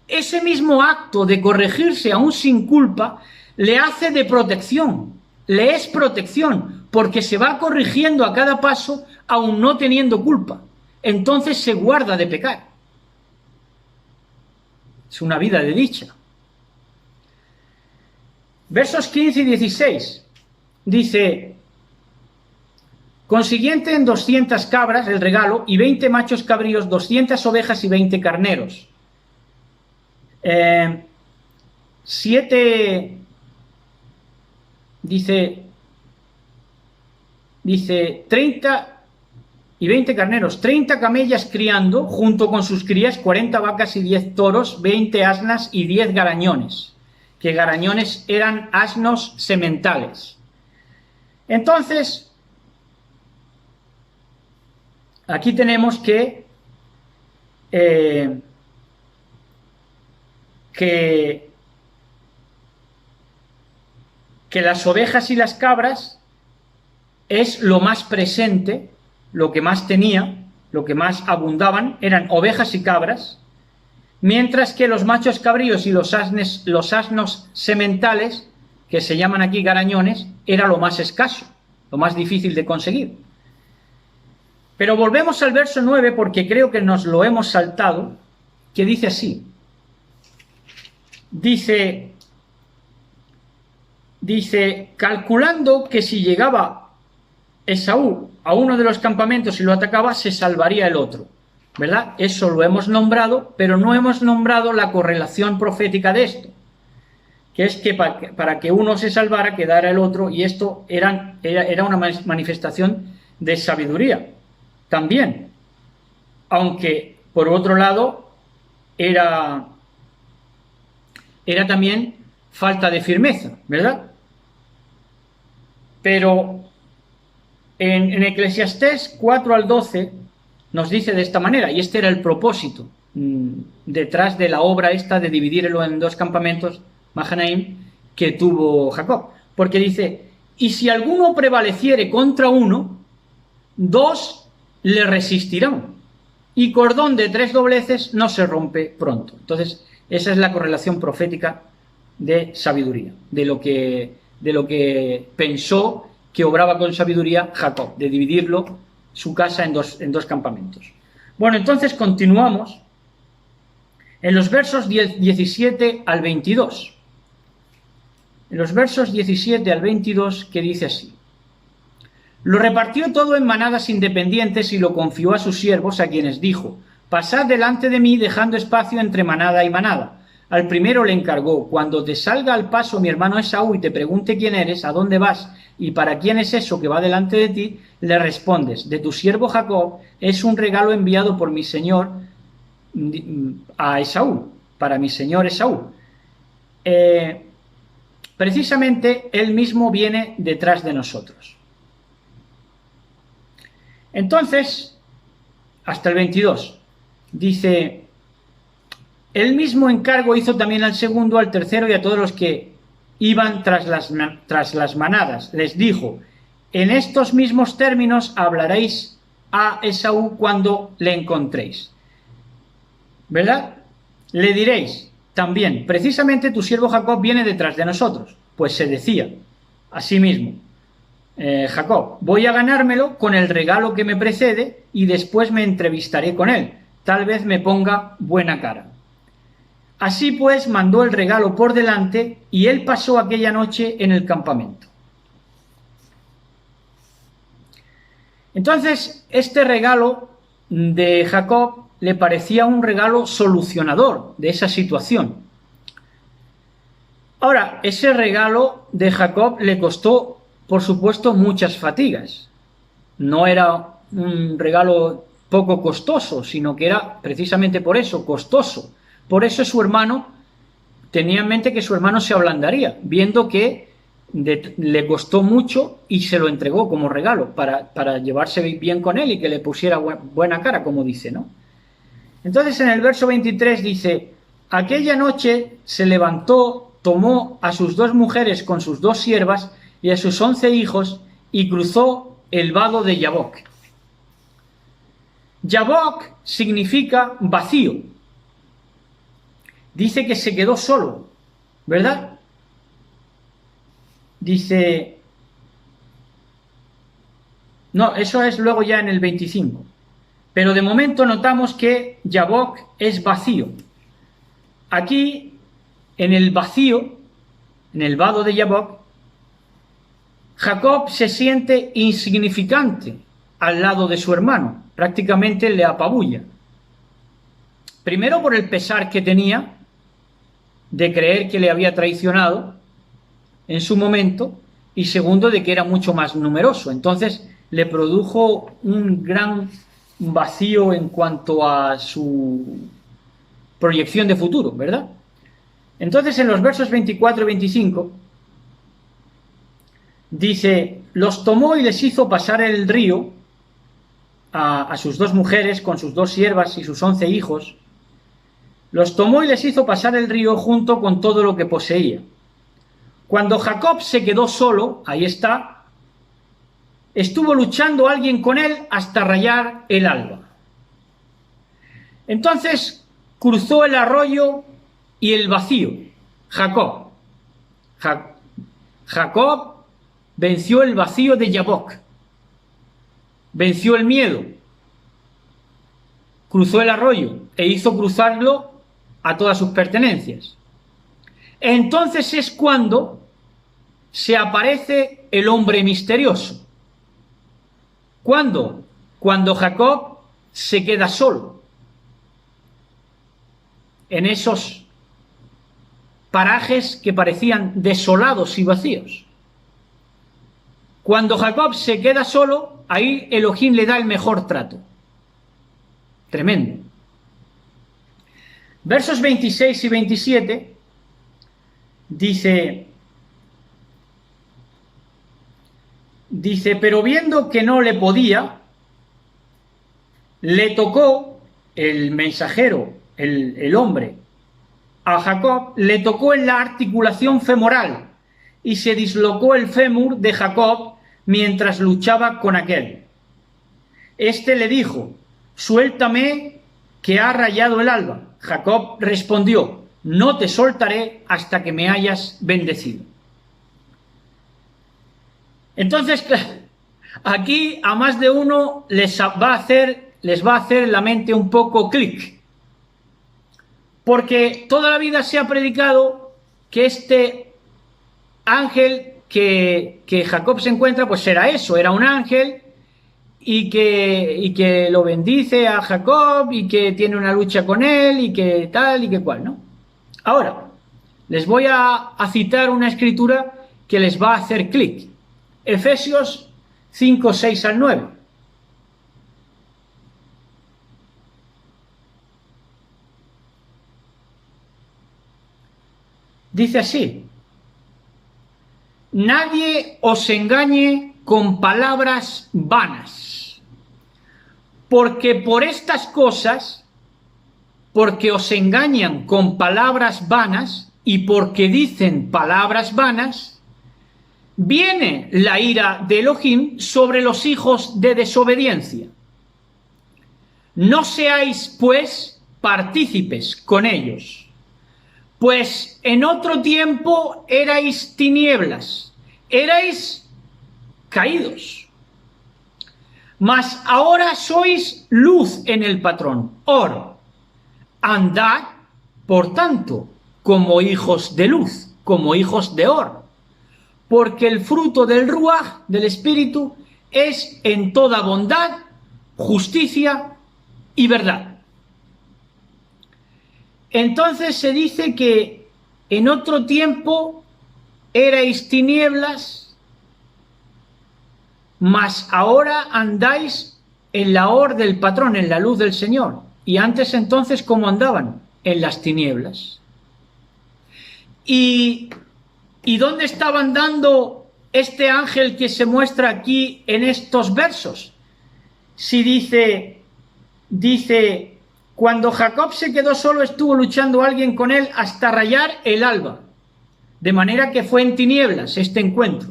ese mismo acto de corregirse aún sin culpa le hace de protección, le es protección, porque se va corrigiendo a cada paso aún no teniendo culpa. Entonces se guarda de pecar. Es una vida de dicha. Versos 15 y 16 dice, consiguiente en 200 cabras el regalo y 20 machos cabríos, 200 ovejas y 20 carneros. 7 dice 30 y 20 carneros, 30 camellas criando, junto con sus crías, 40 vacas y 10 toros, 20 asnas y 10 garañones, que garañones eran asnos sementales. Entonces, aquí tenemos que las ovejas y las cabras es lo más presente, lo que más tenía, lo que más abundaban, eran ovejas y cabras, mientras que los machos cabríos y los asnos sementales, que se llaman aquí garañones, era lo más escaso, lo más difícil de conseguir. Pero volvemos al verso 9 porque creo que nos lo hemos saltado, que dice así. Dice, calculando que si llegaba Esaú a uno de los campamentos y lo atacaba, se salvaría el otro, ¿verdad? Eso lo hemos nombrado, pero no hemos nombrado la correlación profética de esto, que es que para que uno se salvara, quedara el otro, y esto era una manifestación de sabiduría también, aunque por otro lado era también falta de firmeza, ¿verdad? Pero en Eclesiastés 4 al 12 nos dice de esta manera, y este era el propósito detrás de la obra esta de dividirlo en dos campamentos, Mahanaim, que tuvo Jacob, porque dice, y si alguno prevaleciere contra uno, 2 le resistirán, y cordón de 3 dobleces no se rompe pronto. Entonces, esa es la correlación profética de sabiduría, de lo que pensó que obraba con sabiduría Jacob, de dividirlo, su casa, en dos campamentos. Bueno, entonces continuamos en los versos 17 al 22. En los versos 17 al 22, que dice así. Lo repartió todo en manadas independientes y lo confió a sus siervos, a quienes dijo, pasad delante de mí dejando espacio entre manada y manada. Al primero le encargó, cuando te salga al paso mi hermano Esaú y te pregunte quién eres, a dónde vas y para quién es eso que va delante de ti, le respondes, de tu siervo Jacob es un regalo enviado por mi señor a Esaú, para mi señor Esaú. Precisamente él mismo viene detrás de nosotros. Entonces, hasta el 22, dice, el mismo encargo hizo también al segundo, al tercero y a todos los que iban tras las manadas. Les dijo: en estos mismos términos hablaréis a Esaú cuando le encontréis. ¿Verdad? Le diréis también: precisamente tu siervo Jacob viene detrás de nosotros. Pues se decía a sí mismo Jacob: voy a ganármelo con el regalo que me precede y después me entrevistaré con él. Tal vez me ponga buena cara. Así pues mandó el regalo por delante y él pasó aquella noche en el campamento. Entonces, este regalo de Jacob le parecía un regalo solucionador de esa situación. Ahora, ese regalo de Jacob le costó, por supuesto, muchas fatigas. No era un regalo poco costoso, sino que era precisamente por eso, costoso. Por eso su hermano tenía en mente que su hermano se ablandaría, viendo que le costó mucho y se lo entregó como regalo para llevarse bien con él y que le pusiera buena cara, como dice, ¿no? Entonces en el verso 23 dice: aquella noche se levantó, tomó a sus 2 mujeres con sus 2 siervas y a sus 11 hijos y cruzó el vado de Yabok. Yabok significa vacío. Dice que se quedó solo, ¿verdad? Dice... No, eso es luego ya en el 25. Pero de momento notamos que Yabok es vacío. Aquí, en el vacío, en el vado de Yabok, Jacob se siente insignificante al lado de su hermano. Prácticamente le apabulla. Primero por el pesar que tenía de creer que le había traicionado en su momento, y segundo de que era mucho más numeroso. Entonces le produjo un gran vacío en cuanto a su proyección de futuro, ¿verdad? Entonces en los versos 24 y 25 dice: los tomó y les hizo pasar el río a sus 2 mujeres con sus 2 siervas y sus 11 hijos. Los tomó y les hizo pasar el río junto con todo lo que poseía. Cuando Jacob se quedó solo, ahí está, estuvo luchando alguien con él hasta rayar el alba. Entonces cruzó el arroyo y el vacío. Jacob venció el vacío de Yabok, venció el miedo, cruzó el arroyo e hizo cruzarlo a todas sus pertenencias. Entonces es cuando se aparece el hombre misterioso. ¿Cuándo? Cuando Jacob se queda solo en esos parajes que parecían desolados y vacíos. Cuando Jacob se queda solo, ahí Elohim le da el mejor trato. Tremendo. Versos 26 y 27 dice, pero viendo que no le podía, le tocó el mensajero, el hombre, a Jacob, le tocó en la articulación femoral y se dislocó el fémur de Jacob mientras luchaba con aquel. Este le dijo: suéltame, que ha rayado el alba. Jacob respondió: no te soltaré hasta que me hayas bendecido. Entonces, aquí a más de uno les va a hacer en la mente un poco clic, porque toda la vida se ha predicado que este ángel que Jacob se encuentra, pues era eso, era un ángel, y que lo bendice a Jacob y que tiene una lucha con él y que tal y que cual, ¿no? Ahora, les voy a citar una escritura que les va a hacer clic. Efesios 5, 6 al 9. Dice así: nadie os engañe con palabras vanas, porque por estas cosas, porque os engañan con palabras vanas, y porque dicen palabras vanas, viene la ira de Elohim sobre los hijos de desobediencia. No seáis, pues, partícipes con ellos, pues en otro tiempo erais tinieblas, erais caídos, mas ahora sois luz en el patrón. Or, andad, por tanto, como hijos de luz, como hijos de Or, porque el fruto del Ruaj, del Espíritu, es en toda bondad, justicia y verdad. Entonces se dice que en otro tiempo erais tinieblas, mas ahora andáis en la Or del patrón, en la luz del Señor. Y antes entonces, ¿cómo andaban? En las tinieblas. ¿Y dónde estaba andando este ángel que se muestra aquí en estos versos? Si dice, cuando Jacob se quedó solo, estuvo luchando alguien con él hasta rayar el alba, de manera que fue en tinieblas este encuentro.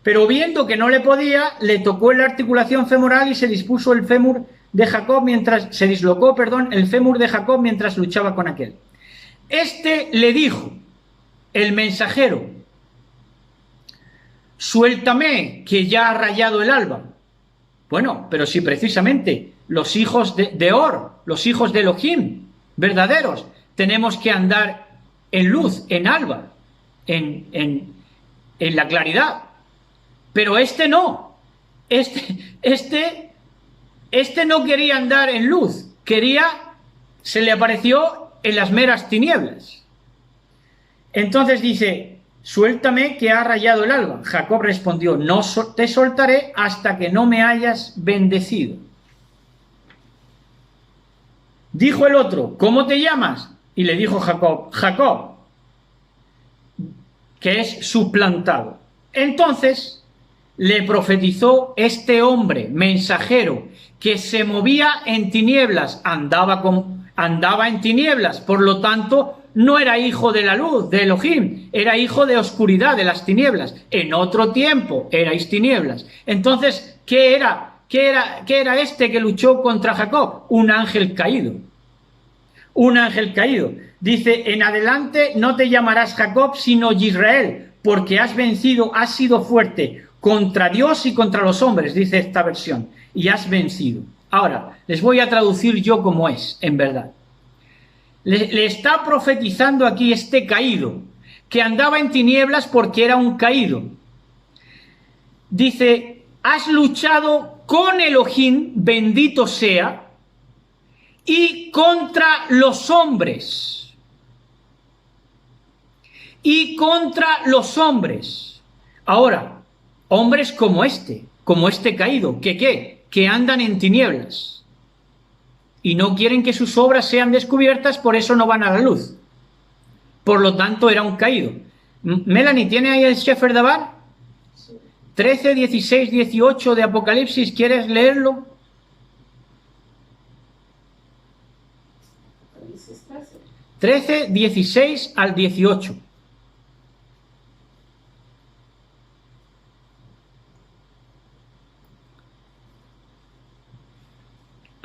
Pero viendo que no le podía, le tocó en la articulación femoral y se dispuso el fémur de Jacob se dislocó, el fémur de Jacob mientras luchaba con aquel. Este le dijo, el mensajero, suéltame, que ya ha rayado el alba. Bueno, pero si precisamente los hijos de Or, los hijos de Elohim, verdaderos, tenemos que andar en luz, en alba, en la claridad. Pero este no, este no quería andar en luz, se le apareció en las meras tinieblas. Entonces dice, suéltame que ha rayado el alba. Jacob respondió, no te soltaré hasta que no me hayas bendecido. Dijo el otro, ¿cómo te llamas? Y le dijo Jacob, Jacob, que es suplantado. Entonces le profetizó este hombre, mensajero, que se movía en tinieblas, andaba en tinieblas, por lo tanto no era hijo de la luz, de Elohim, era hijo de oscuridad, de las tinieblas. En otro tiempo erais tinieblas. Entonces, ¿qué era este que luchó contra Jacob? Un ángel caído. Un ángel caído. Dice, en adelante no te llamarás Jacob, sino Israel, porque has vencido, has sido fuerte contra Dios y contra los hombres, dice esta versión, y has vencido. Ahora, les voy a traducir yo como es, en verdad. Le está profetizando aquí este caído, que andaba en tinieblas porque era un caído. Dice, has luchado con Elohim, bendito sea, y contra los hombres. Y contra los hombres. Ahora, hombres como este caído, que andan en tinieblas y no quieren que sus obras sean descubiertas, por eso no van a la luz. Por lo tanto, era un caído. Melanie, ¿tiene ahí el Sefer Dabar? 13, 16, 18 de Apocalipsis, ¿quieres leerlo? 13, 16 al 18.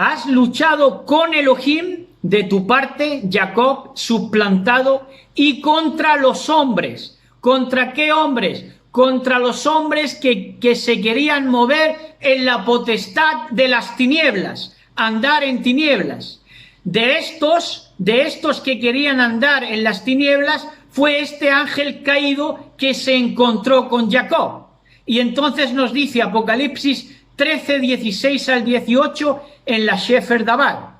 Has luchado con Elohim, de tu parte, Jacob, suplantado, y contra los hombres. ¿Contra qué hombres? Contra los hombres que se querían mover en la potestad de las tinieblas, andar en tinieblas. De estos que querían andar en las tinieblas, fue este ángel caído que se encontró con Jacob. Y entonces nos dice Apocalipsis 13, 16 al 18 en la Sefer Dabar.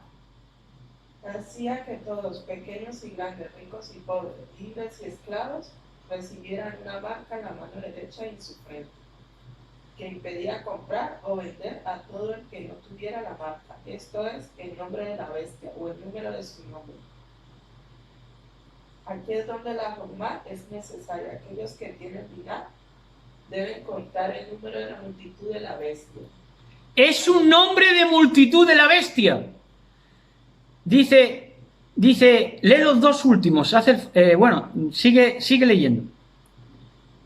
Hacía que todos, pequeños y grandes, ricos y pobres, libres y esclavos, recibieran una marca en la mano derecha y en su frente, que impedía comprar o vender a todo el que no tuviera la marca, esto es, el nombre de la bestia o el número de su nombre. Aquí es donde la Jumá es necesaria. Aquellos que tienen Binah deben contar el número de la multitud de la bestia. Es un nombre de multitud de la bestia. Dice dice, lee los dos últimos, sigue leyendo.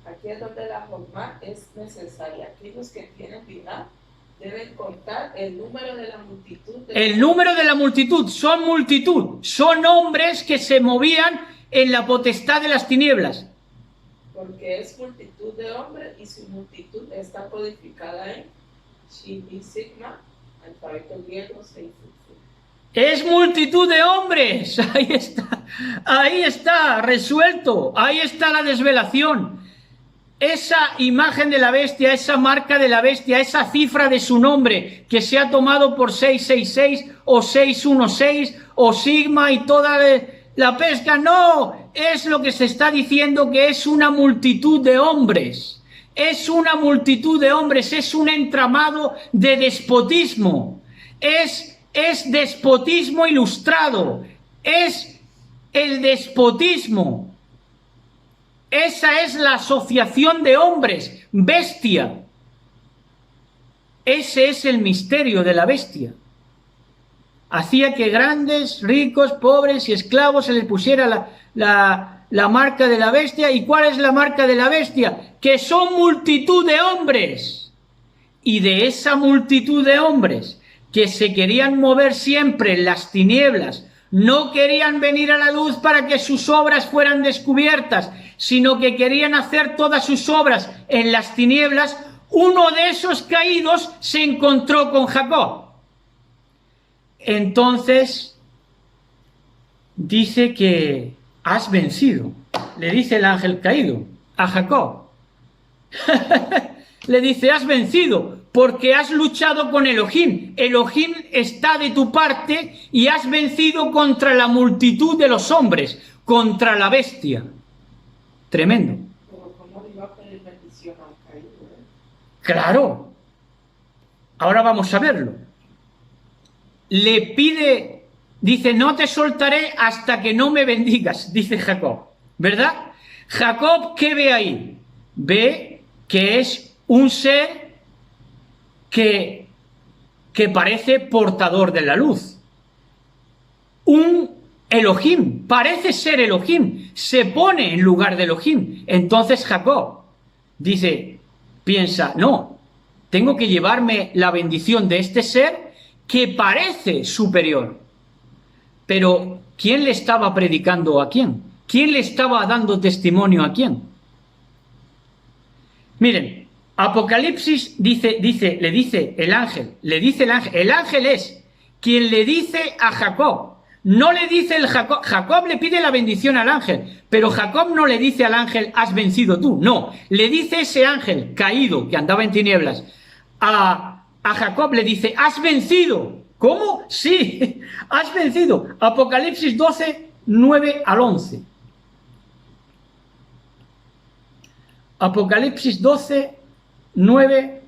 Aquí es donde la jornada es necesaria. Aquellos que tienen piedad deben contar el número de la multitud. El número de la multitud, son hombres que se movían en la potestad de las tinieblas. Porque es multitud de hombres y su multitud está codificada en Chi y Sigma, alfabeto griego 666. Es multitud de hombres, ahí está, resuelto, ahí está la desvelación. Esa imagen de la bestia, esa marca de la bestia, esa cifra de su nombre que se ha tomado por 666 o 616 o sigma y toda la pesca, no, es lo que se está diciendo, que es una multitud de hombres, es una multitud de hombres, es un entramado de despotismo, es despotismo ilustrado, es el despotismo. Esa es la asociación de hombres, bestia. Ese es el misterio de la bestia. Hacía que grandes, ricos, pobres y esclavos se les pusiera la marca de la bestia. ¿Y cuál es la marca de la bestia? Que son multitud de hombres. Y de esa multitud de hombres que se querían mover siempre en las tinieblas, no querían venir a la luz para que sus obras fueran descubiertas, sino que querían hacer todas sus obras en las tinieblas, uno de esos caídos se encontró con Jacob. Entonces dice que has vencido, le dice el ángel caído a Jacob. Le dice, has vencido porque has luchado con Elohim. Elohim está de tu parte y has vencido contra la multitud de los hombres, contra la bestia. Tremendo. Pero ¿cómo le iba a pedir bendición a un caído? Claro. Ahora vamos a verlo. Le pide, dice, no te soltaré hasta que no me bendigas, dice Jacob. ¿Verdad? Jacob, ¿qué ve ahí? Ve que es un ser que parece portador de la luz. Un Elohim, parece ser Elohim, se pone en lugar de Elohim. Entonces Jacob piensa, no, tengo que llevarme la bendición de este ser que parece superior. Pero ¿quién le estaba predicando a quién? ¿Quién le estaba dando testimonio a quién? Miren, Apocalipsis le dice el ángel, el ángel es quien le dice a Jacob, no le dice Jacob le pide la bendición al ángel, pero Jacob no le dice al ángel, has vencido tú, no, le dice ese ángel caído que andaba en tinieblas, a Jacob le dice, has vencido. ¿Cómo? Sí, has vencido. Apocalipsis 12, 9 al 11. Apocalipsis 12, 9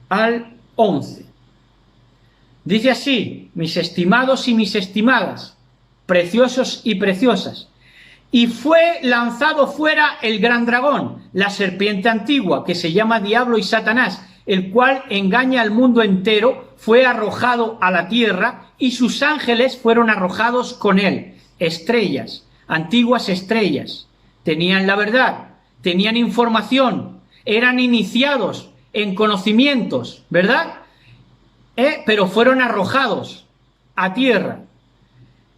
al 11. Dice así, mis estimados y mis estimadas, preciosos y preciosas, y fue lanzado fuera el gran dragón, la serpiente antigua, que se llama Diablo y Satanás, el cual engaña al mundo entero, fue arrojado a la tierra, y sus ángeles fueron arrojados con él, estrellas, antiguas estrellas, tenían la verdad, tenían información, eran iniciados en conocimientos, ¿verdad? Pero fueron arrojados a tierra.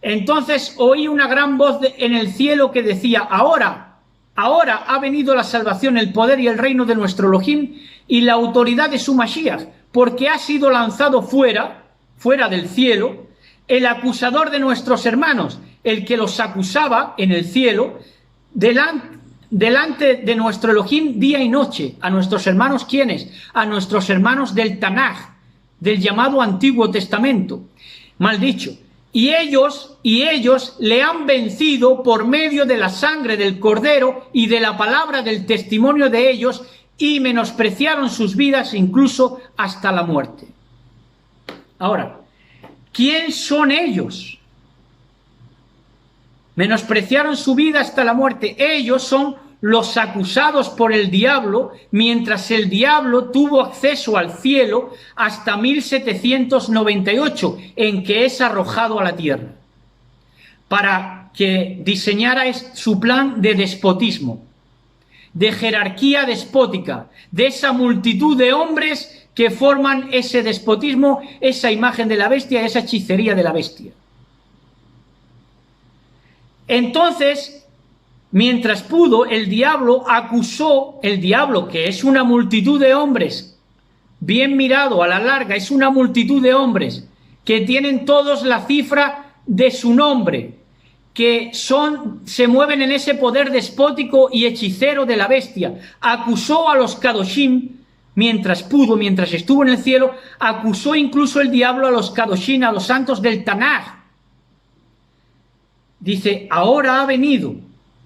Entonces oí una gran voz en el cielo que decía, ahora ha venido la salvación, el poder y el reino de nuestro Elohim y la autoridad de su Mashiach, porque ha sido lanzado fuera del cielo, el acusador de nuestros hermanos, el que los acusaba en el cielo, delante de nuestro Elohim día y noche. A nuestros hermanos, ¿quiénes? A nuestros hermanos del Tanaj, del llamado Antiguo Testamento. Mal dicho. Y ellos le han vencido por medio de la sangre del Cordero y de la palabra del testimonio de ellos, y menospreciaron sus vidas incluso hasta la muerte. Ahora, ¿quién son ellos? Menospreciaron su vida hasta la muerte. Ellos son los acusados por el diablo, mientras el diablo tuvo acceso al cielo hasta 1798, en que es arrojado a la tierra. para que diseñara su plan de despotismo, de jerarquía despótica, de esa multitud de hombres que forman ese despotismo, esa imagen de la bestia, esa hechicería de la bestia. Entonces, mientras pudo, el diablo acusó, que es una multitud de hombres, bien mirado a la larga, es una multitud de hombres que tienen todos la cifra de su nombre, que se mueven en ese poder despótico y hechicero de la bestia. Acusó a los Kadoshim mientras pudo, mientras estuvo en el cielo, acusó incluso el diablo a los Kadoshim, a los santos del Tanaj. Dice, ahora ha venido.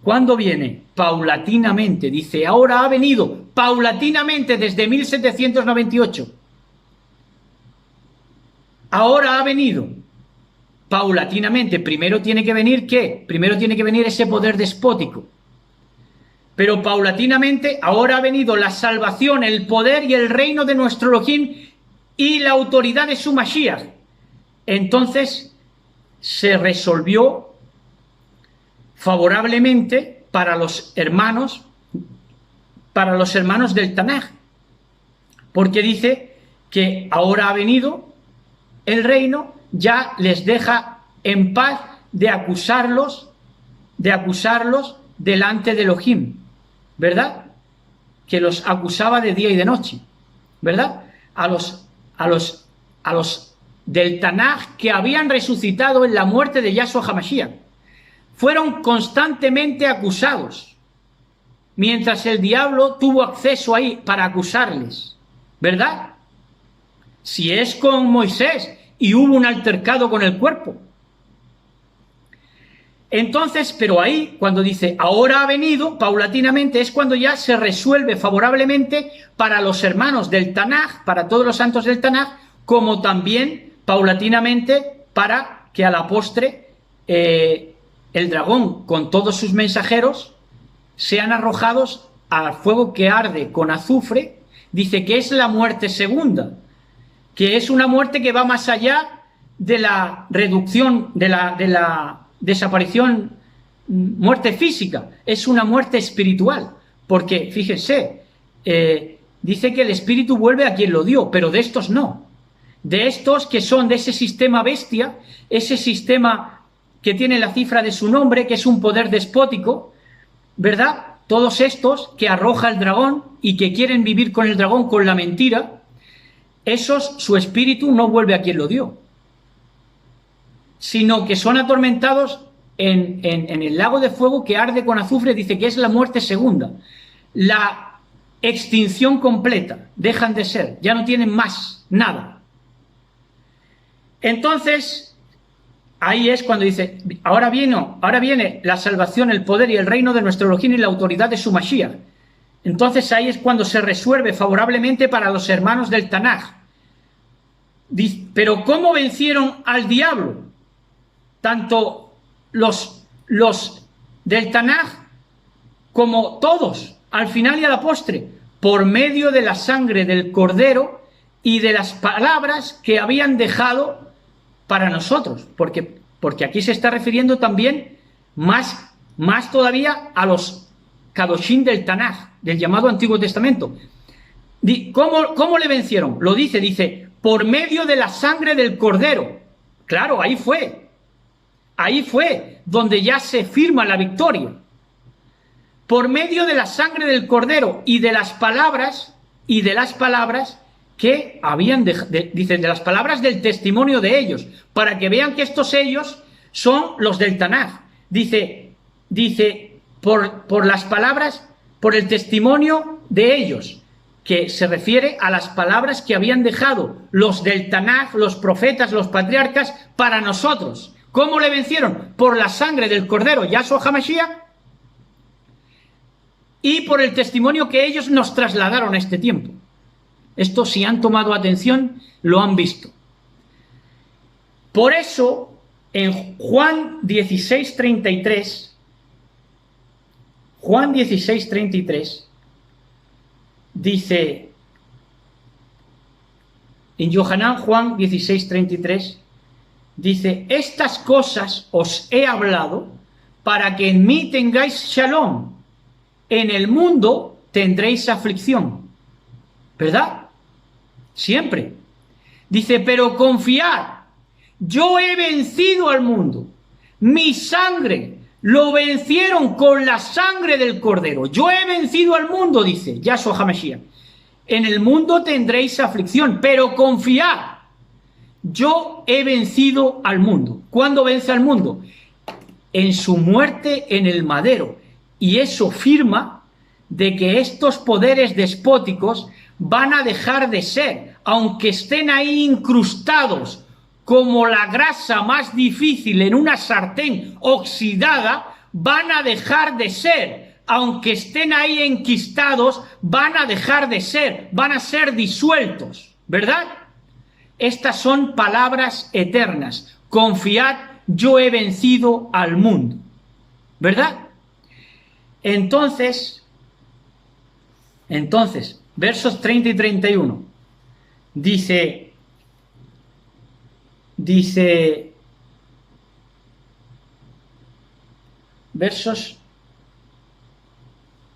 ¿Cuándo viene? Paulatinamente. Dice, ahora ha venido, paulatinamente, desde 1798. Ahora ha venido. Paulatinamente. Primero tiene que venir, ¿qué? Primero tiene que venir ese poder despótico. Pero paulatinamente, ahora ha venido la salvación, el poder y el reino de nuestro Elohim y la autoridad de su Mashiach. Entonces, se resolvió favorablemente para los hermanos del Tanaj, porque dice que ahora ha venido el reino, ya les deja en paz de acusarlos delante de Elohim, ¿verdad? Que los acusaba de día y de noche, ¿verdad? A los del Tanaj que habían resucitado en la muerte de Yahshua HaMashiach. Fueron constantemente acusados, mientras el diablo tuvo acceso ahí para acusarles, ¿verdad? Si es con Moisés y hubo un altercado con el cuerpo. Entonces, pero ahí, cuando dice ahora ha venido, paulatinamente, es cuando ya se resuelve favorablemente para los hermanos del Tanaj, para todos los santos del Tanaj, como también paulatinamente para que a la postre el dragón con todos sus mensajeros sean arrojados al fuego que arde con azufre. Dice que es la muerte segunda, que es una muerte que va más allá de la reducción, de la desaparición, muerte física, es una muerte espiritual, porque fíjense, dice que el espíritu vuelve a quien lo dio, pero de estos no, de estos que son de ese sistema bestia, ese sistema que tiene la cifra de su nombre, que es un poder despótico, ¿verdad? Todos estos que arroja el dragón y que quieren vivir con el dragón, con la mentira, esos, su espíritu no vuelve a quien lo dio, sino que son atormentados en el lago de fuego que arde con azufre. Dice que es la muerte segunda, la extinción completa, dejan de ser, ya no tienen más nada. Entonces, ahí es cuando dice, ahora viene la salvación, el poder y el reino de nuestro Elohim y la autoridad de su Mashiach. Entonces ahí es cuando se resuelve favorablemente para los hermanos del Tanaj. Pero ¿cómo vencieron al diablo? Tanto los del Tanaj como todos, al final y a la postre, por medio de la sangre del Cordero y de las palabras que habían dejado para nosotros, porque aquí se está refiriendo también más todavía a los Kadoshim del Tanaj, del llamado Antiguo Testamento. ¿Cómo le vencieron? Lo dice, por medio de la sangre del Cordero. Claro, ahí fue donde ya se firma la victoria. Por medio de la sangre del Cordero y de las palabras que habían dice, de las palabras del testimonio de ellos, para que vean que estos ellos son los del Tanaj. Dice por las palabras, por el testimonio de ellos, que se refiere a las palabras que habían dejado los del Tanaj, los profetas, los patriarcas, para nosotros. ¿Cómo le vencieron? Por la sangre del Cordero, Yahshua HaMashiach, y por el testimonio que ellos nos trasladaron a este tiempo. Esto, si han tomado atención, lo han visto. Por eso, en Juan 16:33, dice, en Yohanan, Juan 16:33, Dice, estas cosas os he hablado para que en mí tengáis shalom. En el mundo tendréis aflicción. ¿Verdad? Siempre. Dice, pero confiad, yo he vencido al mundo. Mi sangre lo vencieron con la sangre del Cordero. Yo he vencido al mundo, dice Yahshua HaMashiach. En el mundo tendréis aflicción, pero confiad. Yo he vencido al mundo. ¿Cuándo vence al mundo? En su muerte en el madero. Y eso firma de que estos poderes despóticos van a dejar de ser, aunque estén ahí incrustados como la grasa más difícil en una sartén oxidada, van a dejar de ser. Aunque estén ahí enquistados, van a dejar de ser, van a ser disueltos, ¿verdad? Estas son palabras eternas. Confiad, yo he vencido al mundo, ¿verdad? Entonces, versos 30 y 31, dice, versos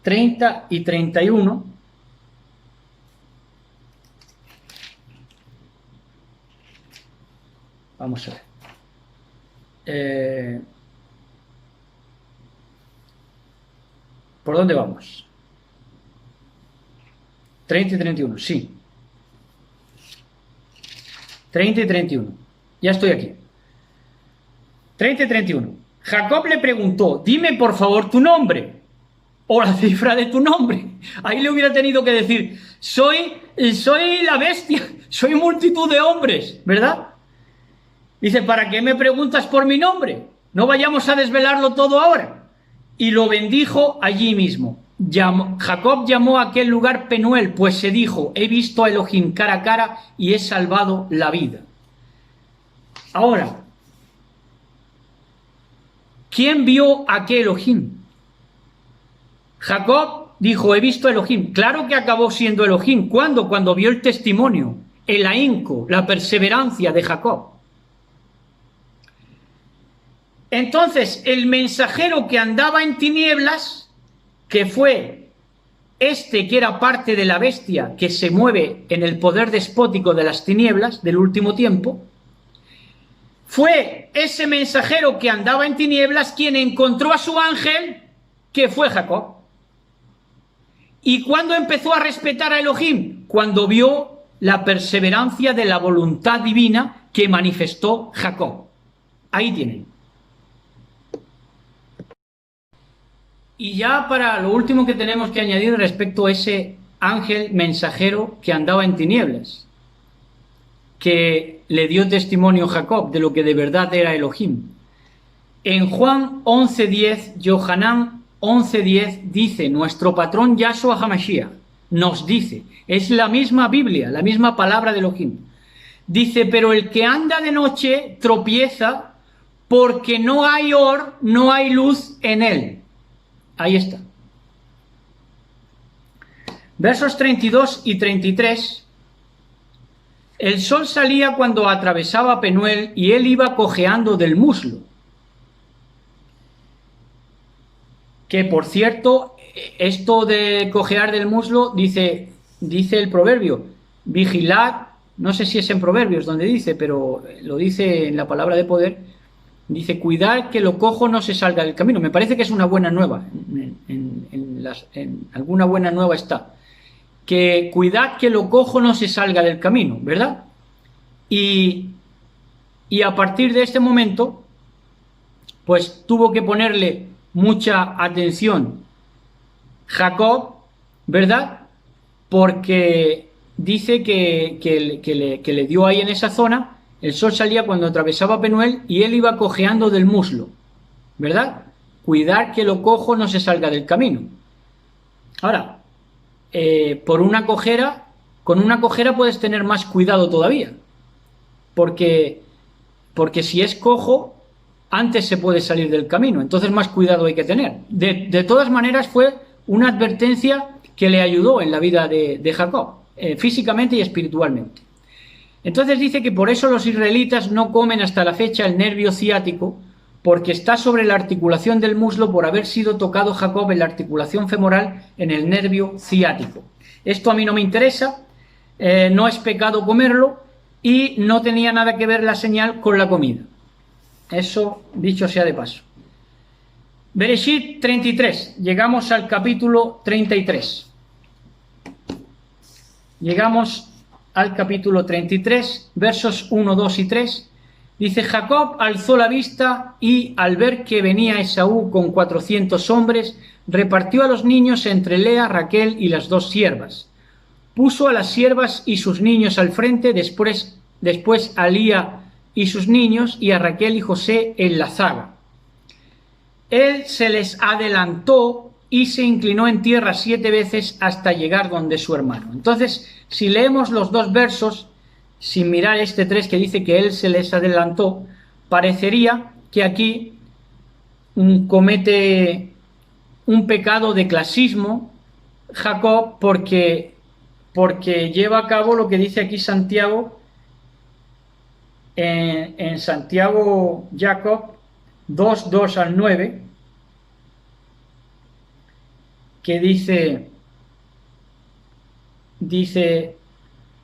30 y 31, vamos a ver, ¿por dónde vamos? 30 y 31, sí. 30 y 31, ya estoy aquí. 30 y 31, Jacob le preguntó, dime por favor tu nombre, o la cifra de tu nombre. Ahí le hubiera tenido que decir, soy la bestia, soy multitud de hombres, ¿verdad? Dice, ¿para qué me preguntas por mi nombre? No vayamos a desvelarlo todo ahora. Y lo bendijo allí mismo. Jacob llamó a aquel lugar Penuel, pues se dijo, he visto a Elohim cara a cara y he salvado la vida. Ahora, ¿quién vio a aquel Elohim? Jacob dijo, he visto a Elohim. Claro que acabó siendo Elohim. ¿Cuándo? Cuando vio el testimonio, el ahínco, la perseverancia de Jacob. Entonces, el mensajero que andaba en tinieblas, que fue este que era parte de la bestia que se mueve en el poder despótico de las tinieblas del último tiempo, fue ese mensajero que andaba en tinieblas quien encontró a su ángel, que fue Jacob. ¿Y cuándo empezó a respetar a Elohim? Cuando vio la perseverancia de la voluntad divina que manifestó Jacob. Ahí tienen. Y ya para lo último que tenemos que añadir respecto a ese ángel mensajero que andaba en tinieblas, que le dio testimonio a Jacob de lo que de verdad era Elohim. En Juan 11:10, Yohanan 11:10 dice, nuestro patrón Yahshua HaMashiach nos dice, es la misma Biblia, la misma palabra de Elohim. Dice, pero el que anda de noche tropieza porque no hay no hay luz en él. Ahí está. Versos 32 y 33. El sol salía cuando atravesaba Penuel y él iba cojeando del muslo. Que por cierto, esto de cojear del muslo, dice el proverbio, vigilad, no sé si es en Proverbios donde dice, pero lo dice en la palabra de poder, dice, cuidar que lo cojo no se salga del camino. Me parece que es una buena nueva, en alguna buena nueva está, que cuidad que lo cojo no se salga del camino, ¿verdad? Y a partir de este momento, pues tuvo que ponerle mucha atención Jacob, ¿verdad? Porque dice que le dio ahí en esa zona, el sol salía cuando atravesaba Penuel y él iba cojeando del muslo, ¿verdad? Cuidar que lo cojo no se salga del camino. Ahora, con una cojera puedes tener más cuidado todavía, porque si es cojo, antes se puede salir del camino, entonces más cuidado hay que tener. De todas maneras fue una advertencia que le ayudó en la vida de Jacob, físicamente y espiritualmente. Entonces dice que por eso los israelitas no comen hasta la fecha el nervio ciático, porque está sobre la articulación del muslo por haber sido tocado Jacob en la articulación femoral en el nervio ciático. Esto a mí no me interesa, no es pecado comerlo y no tenía nada que ver la señal con la comida. Eso dicho sea de paso. Bereshit 33, llegamos al capítulo 33. Llegamos al capítulo 33, versos 1, 2 y 3. Dice: Jacob alzó la vista y, al ver que venía Esaú con 400 hombres, repartió a los niños entre Lea, Raquel y las dos siervas. Puso a las siervas y sus niños al frente, después a Lía y sus niños, y a Raquel y José en la zaga. Él se les adelantó y se inclinó en tierra 7 veces hasta llegar donde su hermano. Entonces, si leemos los dos versos, sin mirar este 3 que dice que él se les adelantó, parecería que aquí comete un pecado de clasismo Jacob, porque lleva a cabo lo que dice aquí Santiago, en Santiago Jacob 2, 2 al 9, que dice: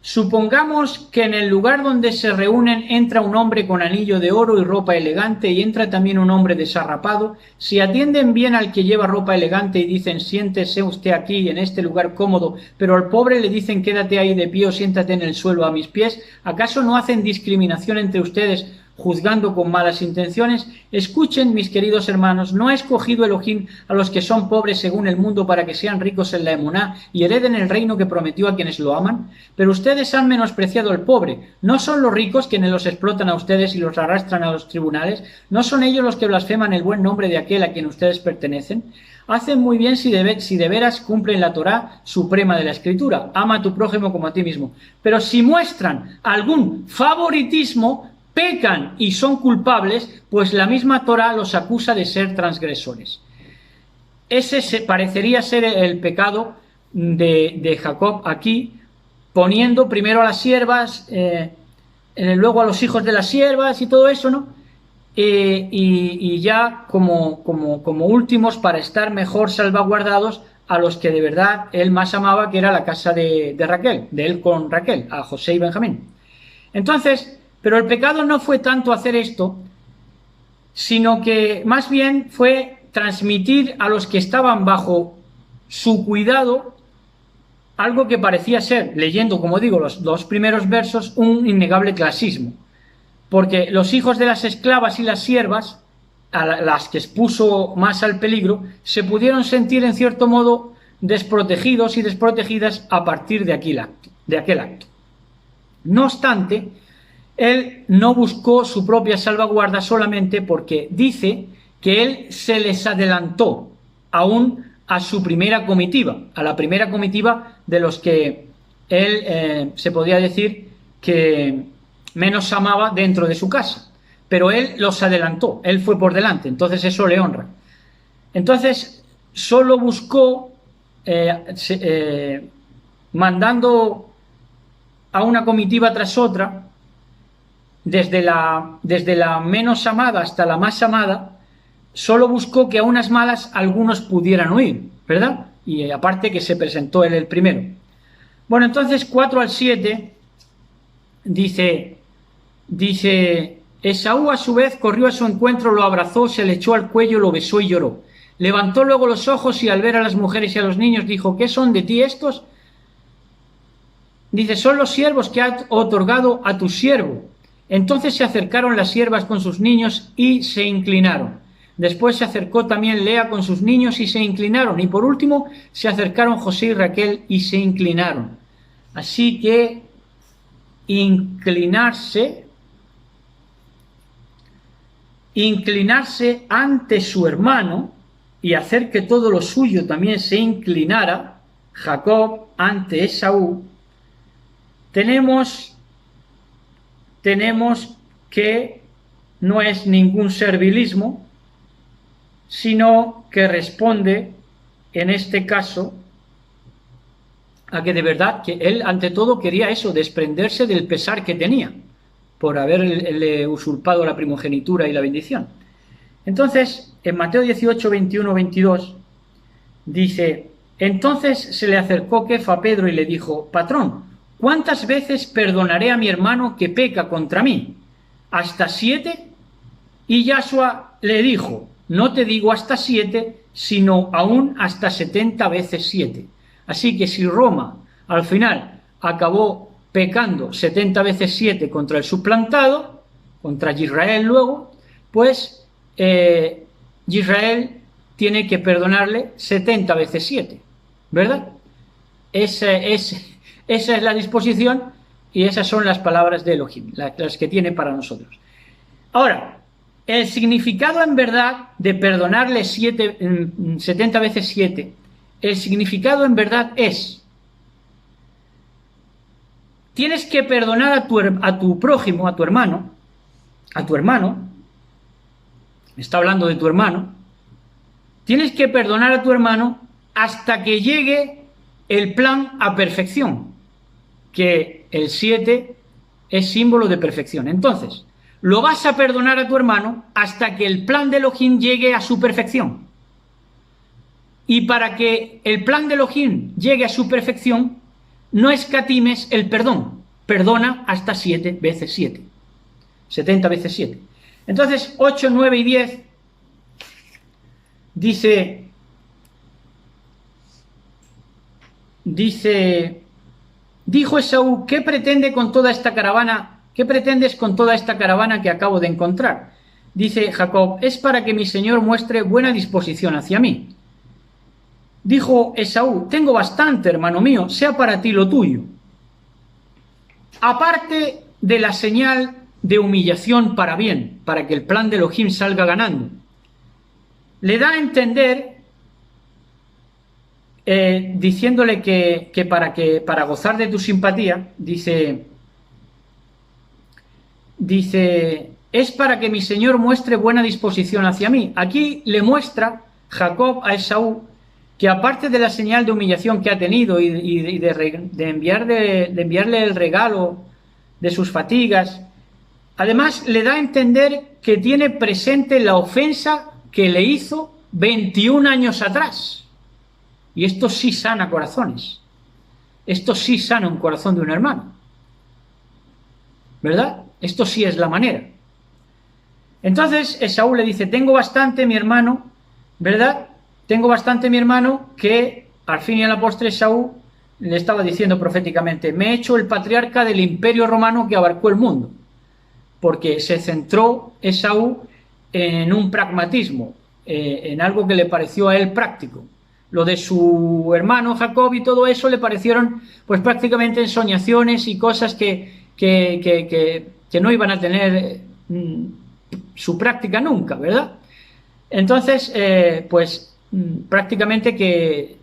supongamos que en el lugar donde se reúnen entra un hombre con anillo de oro y ropa elegante, y entra también un hombre desarrapado. Si atienden bien al que lleva ropa elegante y dicen: siéntese usted aquí en este lugar cómodo, pero al pobre le dicen: quédate ahí de pie o siéntate en el suelo a mis pies, ¿acaso no hacen discriminación entre ustedes, juzgando con malas intenciones? Escuchen, mis queridos hermanos, ¿no ha escogido Elohim a los que son pobres según el mundo para que sean ricos en la emuná y hereden el reino que prometió a quienes lo aman? Pero ustedes han menospreciado al pobre. ¿No son los ricos quienes los explotan a ustedes y los arrastran a los tribunales? ¿No son ellos los que blasfeman el buen nombre de aquel a quien ustedes pertenecen? Hacen muy bien si de veras cumplen la Torá suprema de la Escritura: ama a tu prójimo como a ti mismo. Pero si muestran algún favoritismo, pecan y son culpables, pues la misma Torá los acusa de ser transgresores. Ese parecería ser el pecado de Jacob aquí, poniendo primero a las siervas, luego a los hijos de las siervas y todo eso, ¿no? Y ya como últimos, para estar mejor salvaguardados, a los que de verdad él más amaba, que era la casa de Raquel, de él con Raquel, a José y Benjamín. Entonces, pero el pecado no fue tanto hacer esto, sino que más bien fue transmitir a los que estaban bajo su cuidado algo que parecía ser, leyendo, como digo, los dos primeros versos, un innegable clasismo. Porque los hijos de las esclavas y las siervas, a las que expuso más al peligro, se pudieron sentir en cierto modo desprotegidos y desprotegidas a partir de aquel acto. No obstante, él no buscó su propia salvaguarda solamente porque dice que él se les adelantó aún a su primera comitiva, a la primera comitiva de los que él se podría decir que menos amaba dentro de su casa, pero él los adelantó, él fue por delante, entonces eso le honra. Entonces solo buscó mandando a una comitiva tras otra, desde la menos amada hasta la más amada, solo buscó que a unas malas algunos pudieran huir, ¿verdad? Y aparte que se presentó él el primero. Bueno, entonces 4 al 7 dice: Esaú a su vez corrió a su encuentro, lo abrazó, se le echó al cuello, lo besó y lloró. Levantó luego los ojos y al ver a las mujeres y a los niños dijo: ¿qué son de ti estos? Dice: son los siervos que has otorgado a tu siervo. Entonces se acercaron las siervas con sus niños y se inclinaron. Después se acercó también Lea con sus niños y se inclinaron. Y por último se acercaron José y Raquel y se inclinaron. Así que inclinarse ante su hermano y hacer que todo lo suyo también se inclinara, Jacob ante Esaú, tenemos que no es ningún servilismo, sino que responde, en este caso, a que de verdad, que él ante todo quería eso, desprenderse del pesar que tenía por haberle usurpado la primogenitura y la bendición. Entonces, en Mateo 18, 21, 22, dice: entonces se le acercó Kefa a Pedro y le dijo: patrón, ¿cuántas veces perdonaré a mi hermano que peca contra mí? ¿Hasta 7? Y Yahshua le dijo: no te digo hasta 7, sino aún hasta 70 veces 7. Así que si Roma al final acabó pecando 70 veces 7 contra el suplantado, contra Israel luego, pues Israel tiene que perdonarle 70 veces 7, ¿verdad? Esa es la disposición y esas son las palabras de Elohim, las que tiene para nosotros. Ahora, el significado en verdad de perdonarle 70 veces 7, el significado en verdad es: tienes que perdonar a tu prójimo, a tu hermano, está hablando de tu hermano, tienes que perdonar a tu hermano hasta que llegue el plan a perfección, que el 7 es símbolo de perfección. Entonces, lo vas a perdonar a tu hermano hasta que el plan de Elohim llegue a su perfección. Y para que el plan de Elohim llegue a su perfección, no escatimes el perdón. Perdona hasta 7 veces 7. 70 veces 7. Entonces, 8, 9 y 10 dijo Esaú: ¿qué pretendes con toda esta caravana que acabo de encontrar? Dice Jacob: es para que mi señor muestre buena disposición hacia mí. Dijo Esaú: tengo bastante, hermano mío, sea para ti lo tuyo. Aparte de la señal de humillación para bien, para que el plan de Elohim salga ganando, le da a entender, diciéndole que para gozar de tu simpatía, dice, es para que mi señor muestre buena disposición hacia mí. Aquí le muestra Jacob a Esaú que, aparte de la señal de humillación que ha tenido y de enviarle el regalo de sus fatigas, además le da a entender que tiene presente la ofensa que le hizo 21 años atrás. Y esto sí sana corazones. Esto sí sana un corazón de un hermano, ¿verdad? Esto sí es la manera. Entonces Esaú le dice: tengo bastante, mi hermano, ¿verdad? Tengo bastante, mi hermano, que al fin y a la postre Esaú le estaba diciendo proféticamente: me he hecho el patriarca del imperio romano que abarcó el mundo, porque se centró Esaú en un pragmatismo, en algo que le pareció a él práctico. Lo de su hermano Jacob y todo eso le parecieron pues prácticamente ensoñaciones y cosas que no iban a tener su práctica nunca, ¿verdad? Entonces, prácticamente que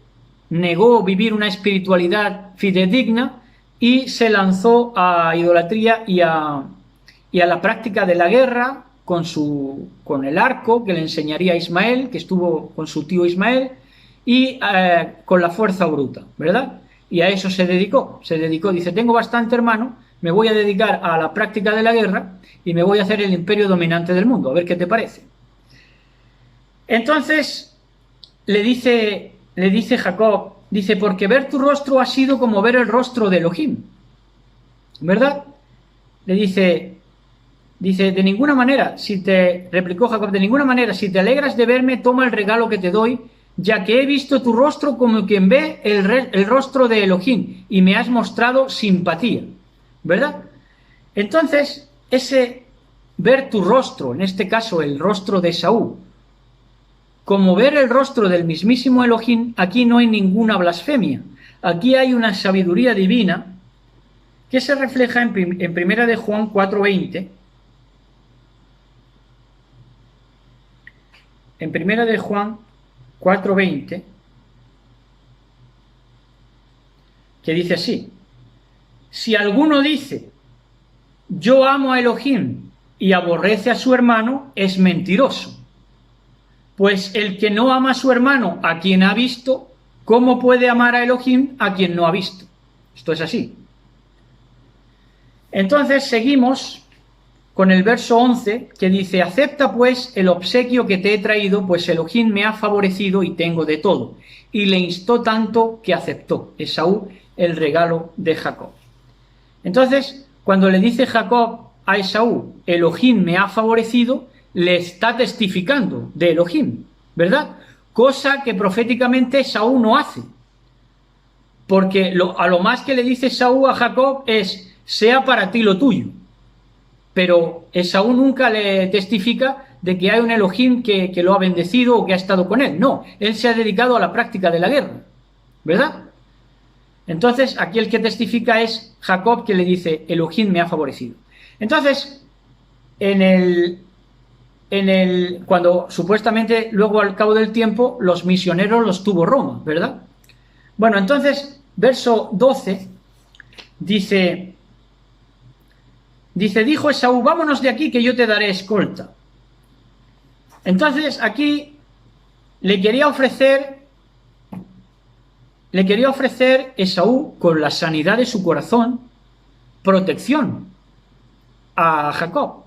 negó vivir una espiritualidad fidedigna y se lanzó a idolatría y a la práctica de la guerra con el arco que le enseñaría a Ismael, que estuvo con su tío Ismael, y con la fuerza bruta, ¿verdad? Y a eso se dedicó, dice: tengo bastante, hermano, me voy a dedicar a la práctica de la guerra y me voy a hacer el imperio dominante del mundo, a ver qué te parece. Entonces le dice Jacob, dice: porque ver tu rostro ha sido como ver el rostro de Elohim, ¿verdad? Le dice, de ninguna manera, replicó Jacob, de ninguna manera, si te alegras de verme, toma el regalo que te doy, ya que he visto tu rostro como quien ve el rostro de Elohim, y me has mostrado simpatía, ¿verdad? Entonces, ese ver tu rostro, en este caso el rostro de Esaú, como ver el rostro del mismísimo Elohim, aquí no hay ninguna blasfemia, aquí hay una sabiduría divina que se refleja en Primera de Juan 4:20. En Primera de Juan 4:20, que dice así: si alguno dice yo amo a Elohim y aborrece a su hermano, es mentiroso, pues el que no ama a su hermano a quien ha visto, ¿Cómo puede amar a Elohim a quien no ha visto? Esto es así. Entonces seguimos con el verso 11, que dice: acepta pues el obsequio que te he traído, pues Elohim me ha favorecido y tengo de todo. Y le instó tanto que aceptó Esaú el regalo de Jacob. Entonces, cuando le dice Jacob a Esaú, Elohim me ha favorecido, le está testificando de Elohim, ¿verdad? Cosa que proféticamente Esaú no hace. Porque a lo más que le dice Esaú a Jacob es: sea para ti lo tuyo. Pero Esaú nunca le testifica de que hay un Elohim que lo ha bendecido o que ha estado con él. No, él se ha dedicado a la práctica de la guerra, ¿verdad? Entonces, aquí el que testifica es Jacob, que le dice: Elohim me ha favorecido. Entonces, cuando supuestamente luego al cabo del tiempo los misioneros los tuvo Roma, ¿verdad? Bueno, entonces, verso 12 dice: dijo Esaú, vámonos de aquí que yo te daré escolta. Entonces, aquí le quería ofrecer Esaú, con la sanidad de su corazón, protección a Jacob.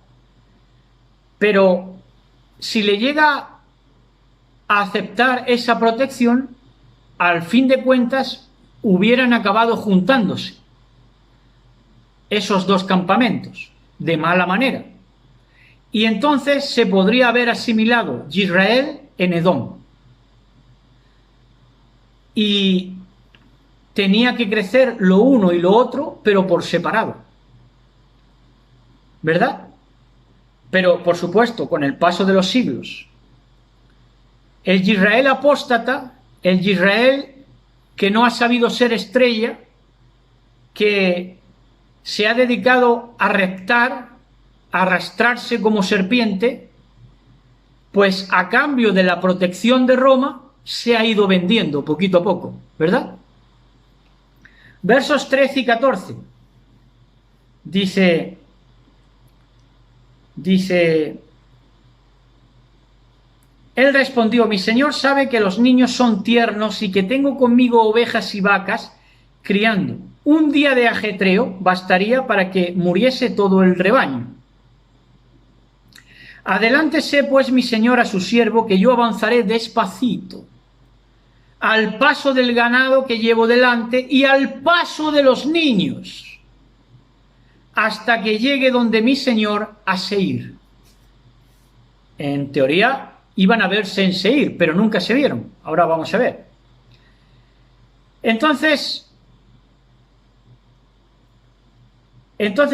Pero si le llega a aceptar esa protección, al fin de cuentas hubieran acabado juntándose esos dos campamentos de mala manera. Y entonces se podría haber asimilado Israel en Edom. Y tenía que crecer lo uno y lo otro, pero por separado. ¿Verdad? Pero, por supuesto, con el paso de los siglos, el Israel apóstata, el Israel que no ha sabido ser estrella, que se ha dedicado a reptar, a arrastrarse como serpiente, pues a cambio de la protección de Roma, se ha ido vendiendo poquito a poco, ¿verdad? Versos 13 y 14. Dice, él respondió: mi señor sabe que los niños son tiernos y que tengo conmigo ovejas y vacas criando. Un día de ajetreo bastaría para que muriese todo el rebaño. Adelántese pues mi señor a su siervo, que yo avanzaré despacito, al paso del ganado que llevo delante y al paso de los niños, hasta que llegue donde mi señor a Seir. En teoría iban a verse en Seir, pero nunca se vieron. Ahora vamos a ver. Entonces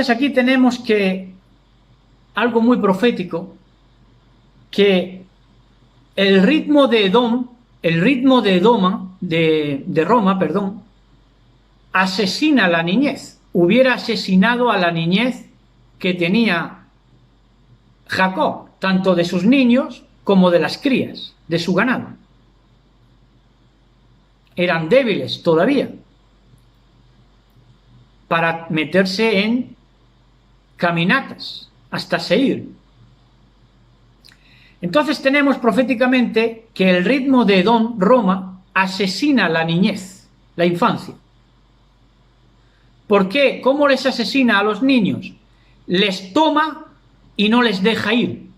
aquí tenemos que algo muy profético, que el ritmo de Roma, asesina a la niñez. Hubiera asesinado a la niñez que tenía Jacob, tanto de sus niños como de las crías, de su ganado. Eran débiles todavía para meterse en caminatas hasta Seir. Entonces tenemos proféticamente que el ritmo de Edom, Roma, asesina la niñez, la infancia. ¿Por qué? ¿Cómo les asesina a los niños? Les toma y no les deja ir.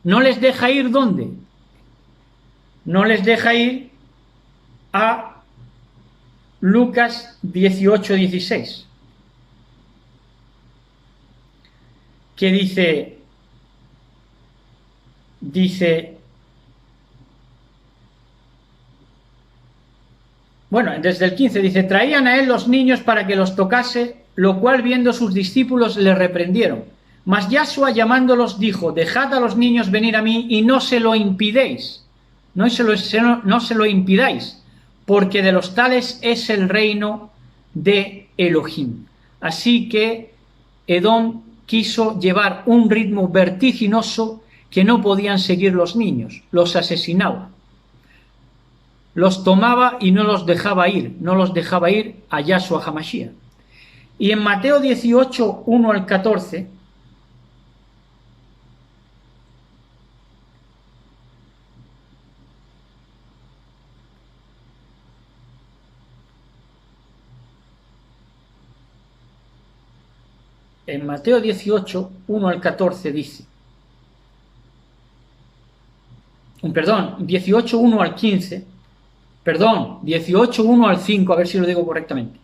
¿No les deja ir dónde? No les deja ir a Lucas 18:16, que dice, bueno, desde el 15 dice: traían a él los niños para que los tocase, lo cual viendo sus discípulos le reprendieron. Mas Yahshua llamándolos dijo: dejad a los niños venir a mí y no se lo impidéis, no se lo impidáis, porque de los tales es el reino de Elohim. Así que Edom quiso llevar un ritmo vertiginoso que no podían seguir los niños, los asesinaba. Los tomaba y no los dejaba ir a Yahshua HaMashiach. Y en Mateo 18, 1 al 14, En Mateo 18, 1 al 14 dice, perdón, 18, 1 al 15, perdón, 18, 1 al 5, a ver si lo digo correctamente.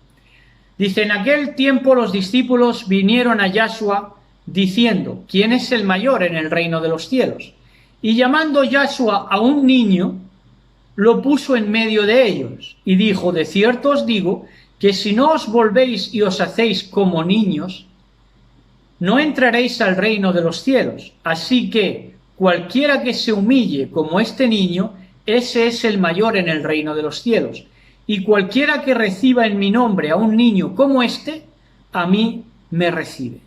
Dice, en aquel tiempo los discípulos vinieron a Yahshua diciendo, ¿quién es el mayor en el reino de los cielos? Y llamando Yahshua a un niño, lo puso en medio de ellos y dijo, de cierto os digo que si no os volvéis y os hacéis como niños, no entraréis al reino de los cielos. Así que cualquiera que se humille como este niño, ese es el mayor en el reino de los cielos. Y cualquiera que reciba en mi nombre a un niño como este, a mí me recibe.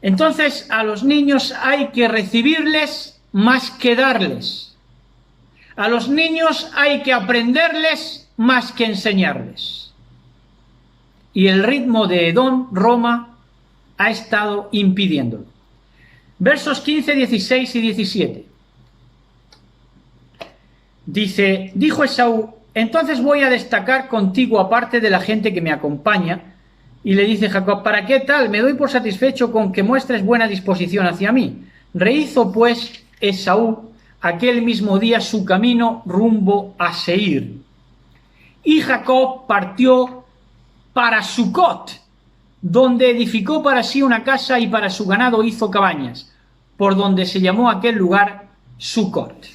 Entonces, a los niños hay que recibirles más que darles. A los niños hay que aprenderles más que enseñarles. Y el ritmo de Edom, Roma, ha estado impidiéndolo. Versos 15, 16 y 17. Dice, dijo Esaú, entonces voy a destacar contigo aparte de la gente que me acompaña. Y le dice Jacob, ¿para qué tal? Me doy por satisfecho con que muestres buena disposición hacia mí. Rehizo pues Esaú aquel mismo día su camino rumbo a Seir. Y Jacob partió para Sucot, donde edificó para sí una casa y para su ganado hizo cabañas, por donde se llamó aquel lugar Sucot.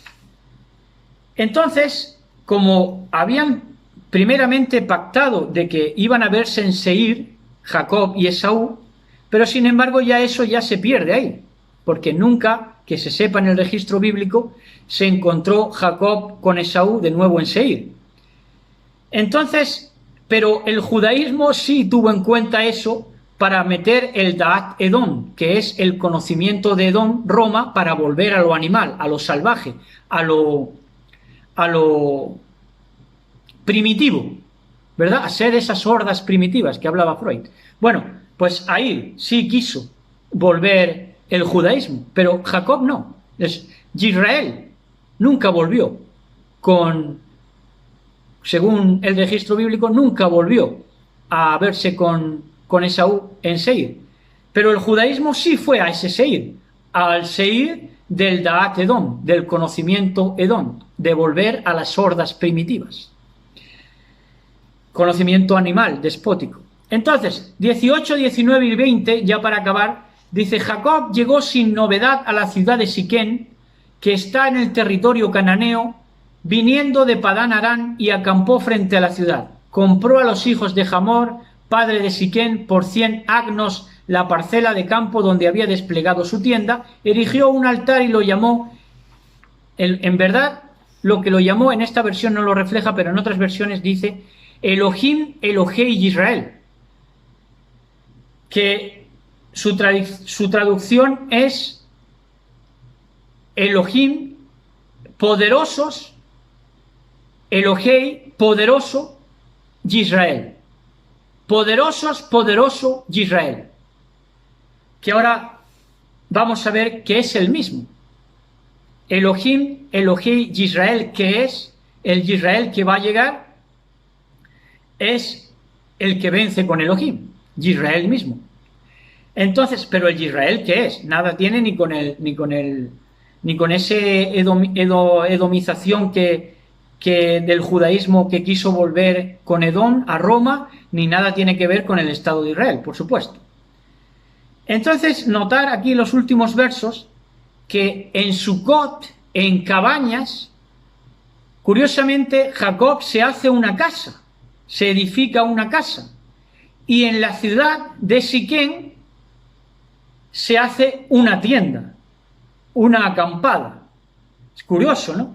Entonces, como habían primeramente pactado de que iban a verse en Seir, Jacob y Esaú, pero sin embargo ya eso ya se pierde ahí, porque nunca, que se sepa en el registro bíblico, se encontró Jacob con Esaú de nuevo en Seir. Entonces, pero el judaísmo sí tuvo en cuenta eso para meter el Da'at Edom, que es el conocimiento de Edom, Roma, para volver a lo animal, a lo salvaje, a lo primitivo, ¿verdad? A ser esas hordas primitivas que hablaba Freud. Bueno, pues ahí sí quiso volver el judaísmo, pero Jacob no. Israel nunca volvió según el registro bíblico, nunca volvió a verse con Esaú en Seir. Pero el judaísmo sí fue a ese Seir, al Seir del Da'at Edom, del conocimiento Edom, de volver a las hordas primitivas. Conocimiento animal, despótico. Entonces, 18, 19 y 20, ya para acabar, dice, Jacob llegó sin novedad a la ciudad de Siquén, que está en el territorio cananeo, viniendo de Padán Arán, y acampó frente a la ciudad. Compró a los hijos de Hamor, padre de Siquén, por 100 agnos la parcela de campo donde había desplegado su tienda, erigió un altar y lo llamó, en verdad, lo que lo llamó en esta versión no lo refleja, pero en otras versiones dice Elohim, Elohei Israel, que su traducción es Elohim, poderosos, Elohei, poderoso, Israel. Poderosos, poderoso, Israel. Que ahora vamos a ver que es el mismo. Elohim, Elohei, Israel, que es el Israel que va a llegar, es el que vence con Elohim, Israel mismo. Entonces, pero el Israel, ¿qué es? Nada tiene ni con ese edomización que del judaísmo que quiso volver con Edom a Roma, ni nada tiene que ver con el Estado de Israel, por supuesto. Entonces, notar aquí los últimos versos que en Sucot, en cabañas, curiosamente Jacob se hace una casa, se edifica una casa, y en la ciudad de Siquén se hace una tienda, una acampada. Es curioso, ¿no?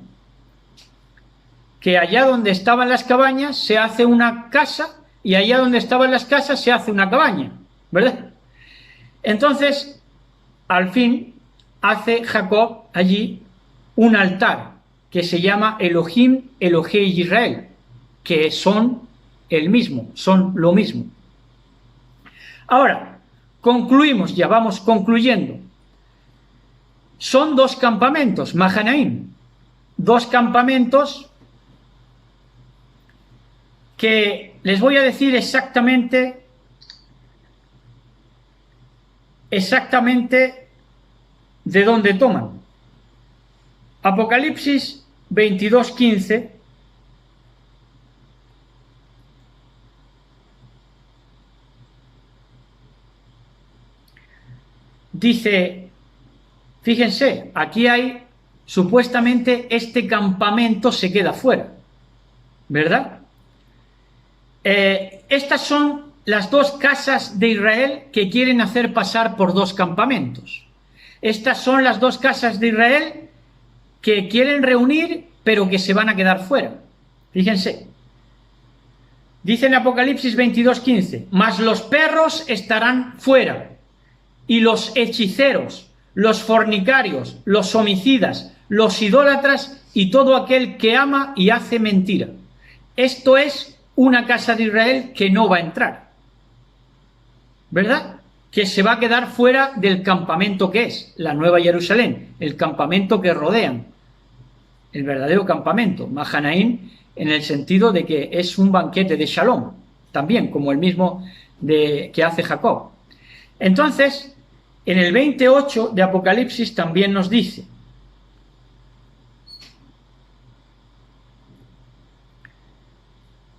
Que allá donde estaban las cabañas se hace una casa y allá donde estaban las casas se hace una cabaña, ¿verdad? Entonces, al fin, hace Jacob allí un altar que se llama Elohim, Elohei Israel, que son el mismo, son lo mismo. Ahora, concluimos, ya vamos concluyendo. Son dos campamentos, Mahanaim, dos campamentos que les voy a decir exactamente exactamente de dónde toman. Apocalipsis 22:15 dice, fíjense, aquí hay, supuestamente este campamento se queda fuera, ¿verdad? Estas son las dos casas de Israel que quieren hacer pasar por dos campamentos. Estas son las dos casas de Israel que quieren reunir, pero que se van a quedar fuera. Fíjense. Dice en Apocalipsis 22:15, mas los perros estarán fuera, y los hechiceros, los fornicarios, los homicidas, los idólatras y todo aquel que ama y hace mentira. Esto es una casa de Israel que no va a entrar, ¿verdad? Que se va a quedar fuera del campamento que es la Nueva Jerusalén, el campamento que rodean, el verdadero campamento, Mahanaim, en el sentido de que es un banquete de Shalom, también como el mismo que hace Jacob. Entonces, en el 28 de Apocalipsis también nos dice,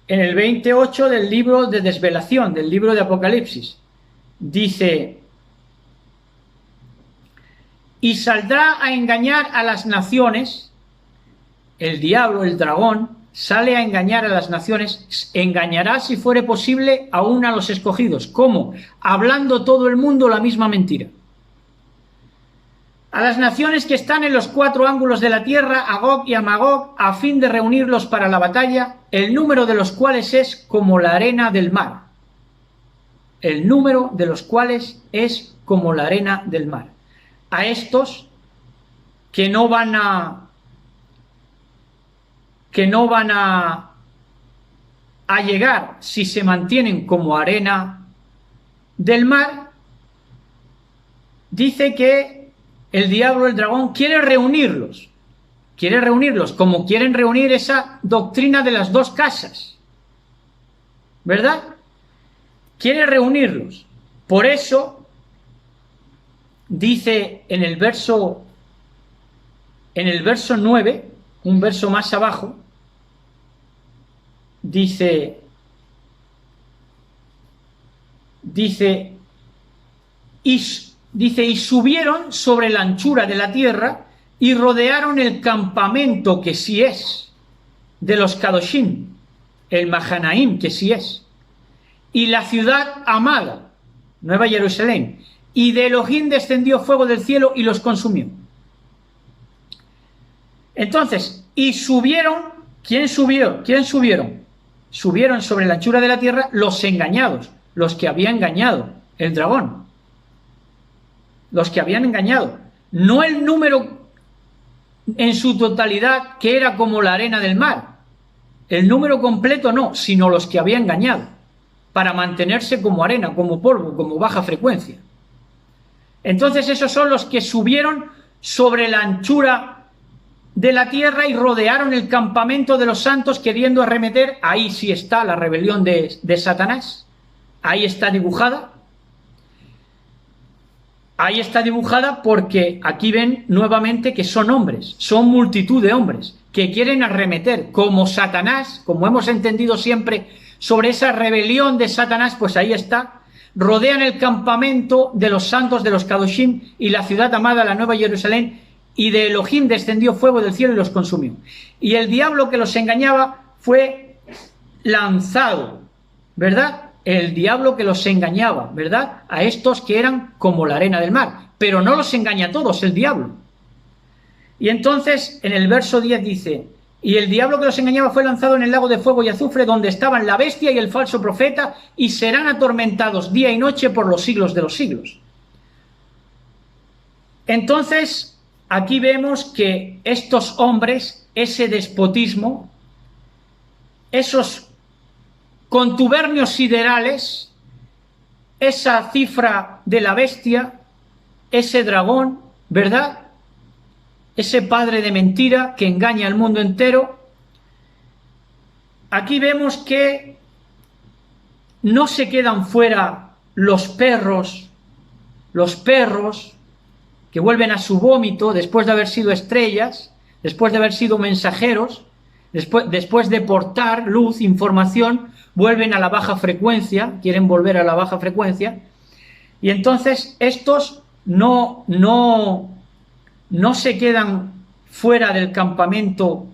en el 28 del libro de Desvelación, del libro de Apocalipsis, dice, y saldrá a engañar a las naciones, el diablo, el dragón, sale a engañar a las naciones, engañará si fuere posible aún a los escogidos. ¿Cómo? Hablando todo el mundo la misma mentira. A las naciones que están en los cuatro ángulos de la tierra, a Gog y a Magog, a fin de reunirlos para la batalla, el número de los cuales es como la arena del mar. El número de los cuales es como la arena del mar. A estos que no van a llegar si se mantienen como arena del mar, dice que el diablo, el dragón, quiere reunirlos como quieren reunir esa doctrina de las dos casas, ¿verdad? Quiere reunirlos. Por eso dice en el verso 9, un verso más abajo, dice, y subieron sobre la anchura de la tierra y rodearon el campamento que sí es, de los Kadoshim, el Mahanaim que sí es, y la ciudad amada, Nueva Jerusalén, y de Elohim descendió fuego del cielo y los consumió. Entonces, y subieron, ¿quién subió? ¿Quién subieron? Subieron sobre la anchura de la tierra los engañados, los que había engañado el dragón. Los que habían engañado, no el número en su totalidad que era como la arena del mar, el número completo no, sino los que había engañado, para mantenerse como arena, como polvo, como baja frecuencia. Entonces esos son los que subieron sobre la anchura de la tierra y rodearon el campamento de los santos queriendo arremeter. Ahí sí está la rebelión de Satanás, ahí está dibujada. Ahí está dibujada porque aquí ven nuevamente que son hombres, son multitud de hombres que quieren arremeter como Satanás, como hemos entendido siempre sobre esa rebelión de Satanás, pues ahí está, rodean el campamento de los santos de los Kadoshim y la ciudad amada, la Nueva Jerusalén, y de Elohim descendió fuego del cielo y los consumió. Y el diablo que los engañaba fue lanzado, ¿verdad? El diablo que los engañaba, ¿verdad? A estos que eran como la arena del mar, pero no los engaña a todos el diablo. Y entonces en el verso 10 dice, y el diablo que los engañaba fue lanzado en el lago de fuego y azufre donde estaban la bestia y el falso profeta y serán atormentados día y noche por los siglos de los siglos. Entonces aquí vemos que estos hombres, ese despotismo, esos contubernios siderales, esa cifra de la bestia, ese dragón, ¿verdad? Ese padre de mentira que engaña al mundo entero. Aquí vemos que no se quedan fuera los perros los perros, que vuelven a su vómito después de haber sido estrellas, después de haber sido mensajeros, después de portar luz, información, vuelven a la baja frecuencia, quieren volver a la baja frecuencia, y entonces estos no se quedan fuera del campamento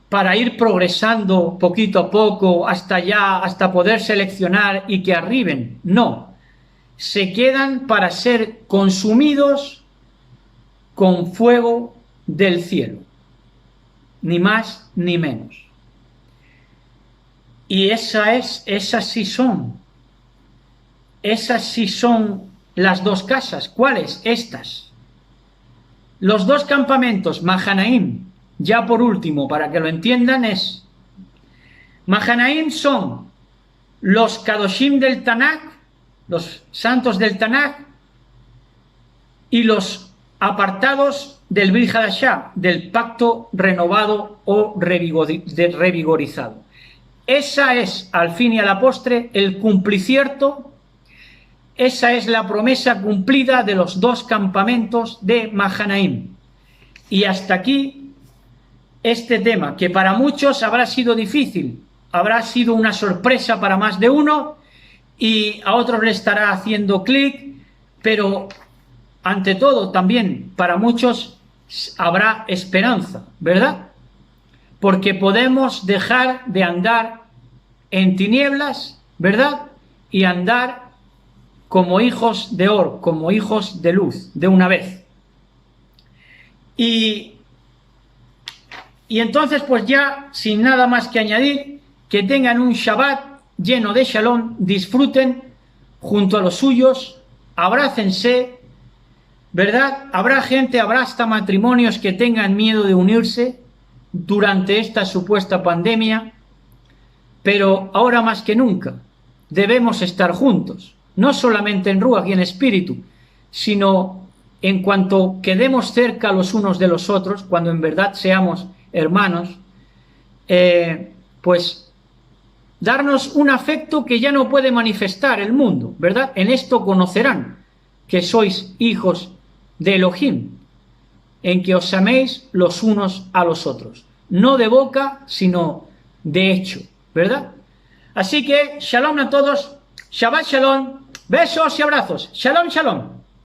para ir progresando poquito a poco hasta poder seleccionar y que arriben. No, se quedan para ser consumidos con fuego del cielo, ni más ni menos. Y esas sí son las dos casas. ¿Cuáles? Estas. Los dos campamentos, Mahanaim, ya por último, para que lo entiendan, Mahanaim son los Kadoshim del Tanakh, los santos del Tanakh, y los apartados del Brit Hadashah, del pacto renovado o revigorizado. Esa es, al fin y a la postre, el cumpliciento. Esa es la promesa cumplida de los dos campamentos de Mahanaim. Y hasta aquí este tema, que para muchos habrá sido difícil, habrá sido una sorpresa para más de uno, y a otros le estará haciendo clic, pero ante todo también para muchos habrá esperanza, ¿verdad? Porque podemos dejar de andar en tinieblas, ¿verdad? Y andar como hijos de Or, como hijos de luz, de una vez. Y entonces, pues ya, sin nada más que añadir, que tengan un Shabbat lleno de Shalom, disfruten junto a los suyos, abrácense, ¿verdad? Habrá hasta matrimonios que tengan miedo de unirse durante esta supuesta pandemia, pero ahora más que nunca debemos estar juntos, no solamente en Ruach y en espíritu, sino en cuanto quedemos cerca los unos de los otros, cuando en verdad seamos hermanos, pues darnos un afecto que ya no puede manifestar el mundo, ¿verdad? En esto conocerán que sois hijos de Elohim, en que os améis los unos a los otros, no de boca, sino de hecho, ¿verdad? Así que, shalom a todos, Shabbat shalom, besos y abrazos, shalom, shalom.